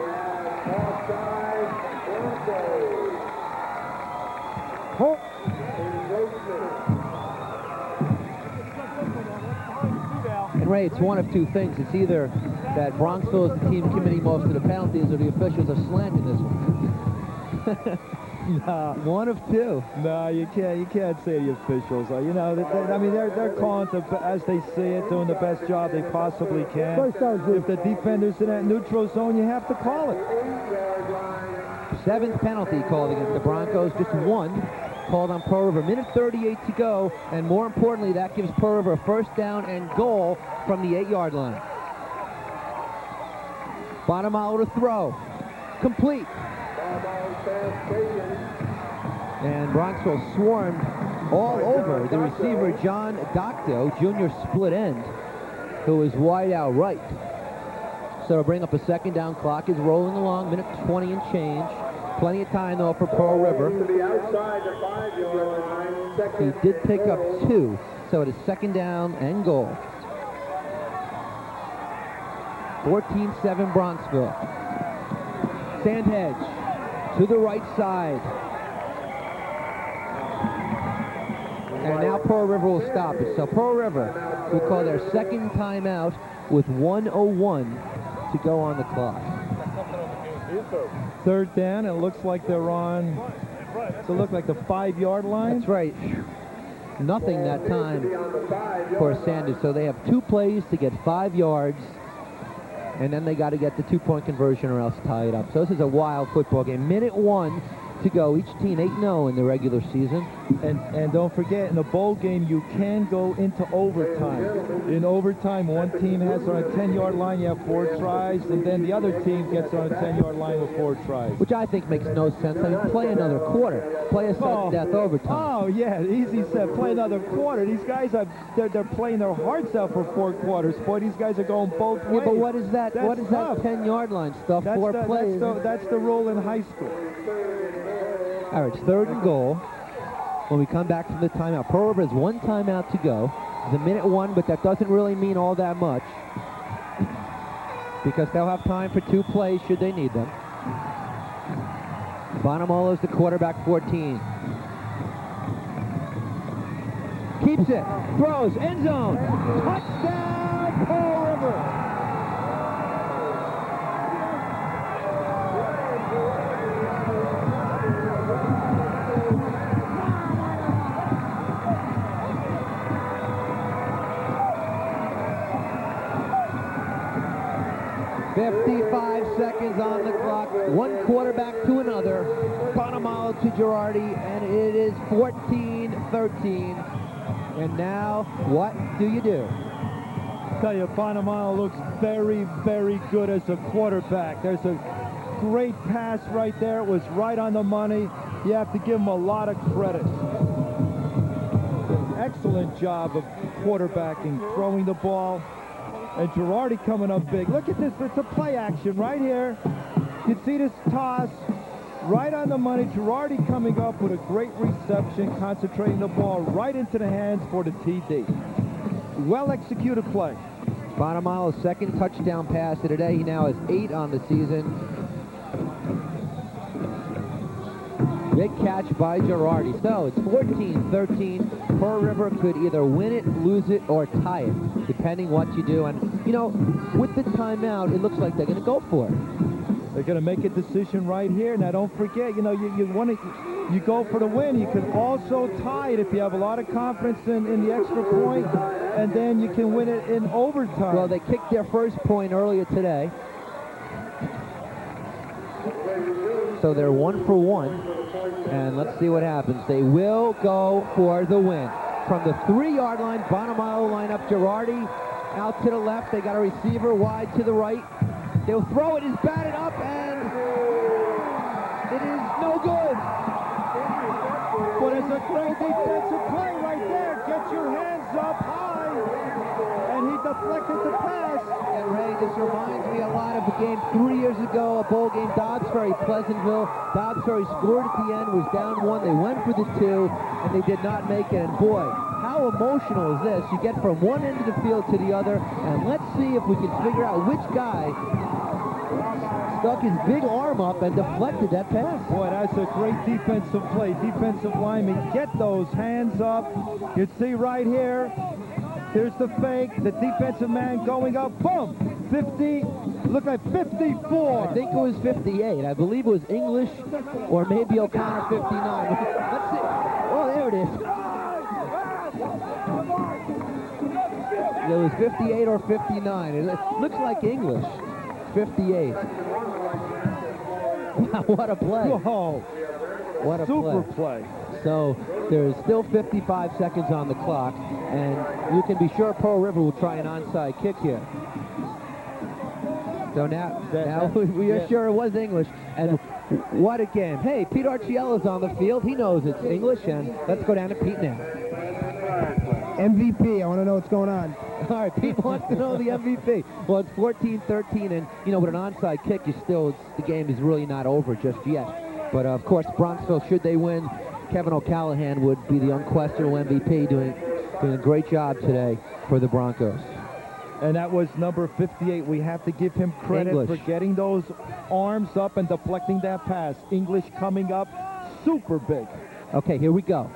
C: And Ray, it's one of two things. It's either that Bronxville is the team committing most of the penalties, or the officials are slanting this one.
B: No.
C: One of two.
B: No, you can't say the officials. You know, they're calling as they see it, doing the best job they possibly can. If the defender's in that neutral zone, you have to call it.
C: 7th penalty called against the Broncos, just one called on Pearl River. Minute 38 to go, and more importantly, that gives Pearl River a first down and goal from the 8-yard line. Bonamalo to throw. Complete. And Bronxville swarmed all over the receiver, John Docto, junior split end, who is wide out right. So to bring up a second down, clock is rolling along, minute 20 and change. Plenty of time, though, for Pearl River. He did pick up 2, so it is second down and goal. 14-7 Bronxville. Sandhedge to the right side. And now Pearl River will stop it. So Pearl River will call their second timeout with 1:01 to go on the clock.
B: Third down, it looks like they're on, so it looks like the 5-yard line.
C: That's right. Nothing that time for Sanders. So they have 2 plays to get 5 yards, and then they got to get the 2-point conversion or else tie it up. So this is a wild football game. Minute 1 to go. Each team 8-0 in the regular season.
B: And don't forget, in a bowl game, you can go into overtime. In overtime, one team has on a 10-yard line, you have 4 tries, and then the other team gets on a 10-yard line with 4 tries.
C: Which I think makes no sense. I mean, play another quarter. Play a sudden death overtime.
B: Oh, yeah, easy said. Play another quarter. These guys, they're playing their hearts out for 4 quarters. Boy, these guys are going both ways.
C: Yeah, but what is that? What is that 10-yard line stuff?
B: That's
C: 4 plays.
B: That's the rule in high school.
C: All right, it's 3rd and goal. When we come back from the timeout, Pearl River has 1 timeout to go. It's a minute 1, but that doesn't really mean all that much because they'll have time for 2 plays should they need them. Bonamalo is the quarterback, 14. Keeps it, throws, end zone, touchdown, Pearl River. 55 seconds on the clock. 1 quarterback to another. Bonamalo to Girardi, and it is 14-13. And now, what do you do?
B: I tell you, Bonamalo looks very, very good as a quarterback. There's a great pass right there. It was right on the money. You have to give him a lot of credit. Excellent job of quarterbacking, throwing the ball. And Girardi coming up big. Look at this. It's a play action right here. You can see this toss right on the money. Girardi coming up with a great reception, concentrating the ball right into the hands for the TD. Well-executed play.
C: Bonamalo's 2nd touchdown pass of the day. He now has 8 on the season. Big catch by Girardi. So it's 14-13. Pearl River could either win it, lose it, or tie it, depending what you do. And, you know, with the timeout, it looks like they're going to go for it.
B: They're going to make a decision right here. Now, don't forget, you know, you go for the win. You can also tie it if you have a lot of confidence in the extra point, and then you can win it in overtime.
C: Well, they kicked their first point earlier today. So they're 1 for 1. And let's see what happens. They will go for the win. From the 3-yard line, Bonamalo line up Girardi. Out to the left. They got a receiver wide to the right. They'll throw it. It's batted up, and it is no good.
B: But it's a great defensive play right there. Get your hands up high. And he deflected the pass.
C: And Ray, this reminds me a lot of a game 3 years ago, a bowl game, Dobbsbury, Pleasantville. Dobbsbury scored at the end, was down 1. They went for the 2, and they did not make it. And boy, how emotional is this? You get from one end of the field to the other, and let's see if we can figure out which guy stuck his big arm up and deflected that pass.
B: Boy, that's a great defensive play. Defensive lineman, get those hands up. You see right here, here's the fake. The defensive man going up, boom, 50, look like 54.
C: I think it was 58. I believe it was English or maybe O'Connor 59. Let's see. Oh, there it is. It was 58 or 59. It looks like English. 58. What a play.
B: Whoa.
C: What a
B: Super play.
C: So there's still 55 seconds on the clock, and you can be sure Pearl River will try an onside kick here. So now we are sure it was English, and what a game. Hey, Pete Archiella's on the field. He knows it's English, and let's go down to Pete now.
D: MVP, I want to know what's going on.
C: All right, Pete wants to know the MVP. Well, it's 14-13, and, you know, with an onside kick, the game is really not over just yet. But, of course, Bronxville, should they win, Kevin O'Callahan would be the unquestionable MVP, doing a great job today for the Broncos.
B: And that was number 58. We have to give him credit for getting those arms up and deflecting that pass. English coming up super big.
C: Okay, here we go.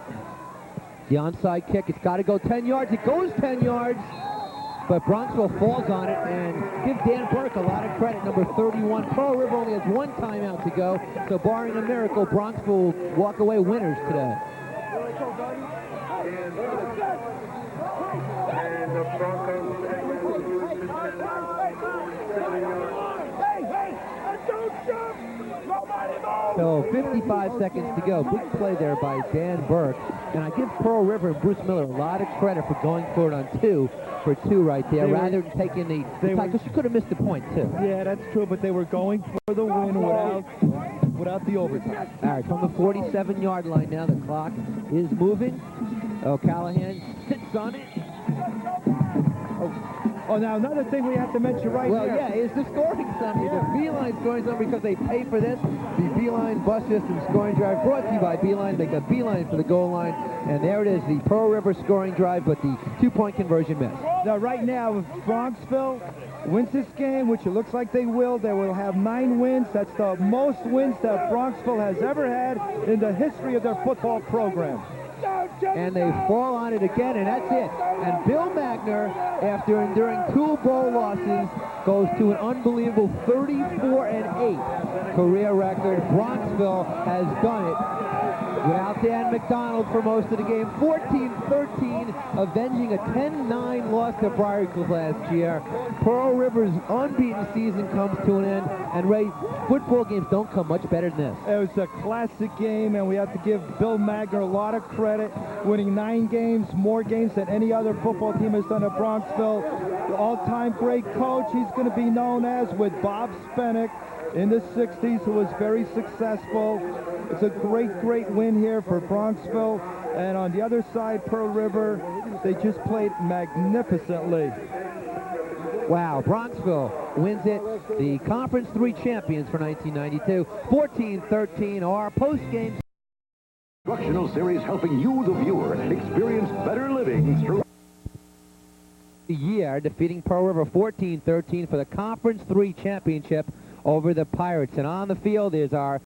C: The onside kick, it's got to go 10 yards. It goes 10 yards, but Bronxville falls on it, and give Dan Burke a lot of credit, number 31. Pearl River only has 1 timeout to go, so barring a miracle, Bronxville will walk away winners today.
K: And the Broncos.
C: So 55 seconds to go. Big play there by Dan Burke. And I give Pearl River and Bruce Miller a lot of credit for going for it on 2 for 2 right there, rather than taking the because you could have missed the point too.
B: Yeah, that's true, but they were going for the win without the overtime.
C: All right, from the 47-yard line now, the clock is moving. Callahan sits on it.
B: Oh, now another thing we have to mention here.
C: Well, yeah, is the scoring Sunday. The Beeline scoring Sunday, because they pay for this. The Beeline Bus System scoring drive brought to you by Beeline. They got Beeline for the goal line. And there it is, the Pearl River scoring drive, but the 2-point conversion miss.
B: Now, right now, if Bronxville wins this game, which it looks like they will have 9 wins. That's the most wins that Bronxville has ever had in the history of their football program.
C: And they fall on it again, and that's it. And Bill Magner, after enduring 2 bowl losses, goes to an unbelievable 34-8 career record. Bronxville has done it without Dan MacDonald for most of the game. 14-13, avenging a 10-9 loss to Briarcliff last year. Pearl River's unbeaten season comes to an end. And Ray, football games don't come much better than this.
B: It was a classic game, and we have to give Bill Magner a lot of credit, winning 9 games, more games than any other football team has done at Bronxville. The all-time great coach he's going to be known as, with Bob Spenick in the 60s, who was very successful. It's a great, great win here for Bronxville. And on the other side, Pearl River, they just played magnificently.
C: Wow, Bronxville wins it. The Conference 3 champions for 1992. 14-13, our post-game
L: Instructional series helping you, the viewer, experience better living through
C: the year, defeating Pearl River 14-13 for the Conference 3 championship over the Pirates. And on the field is our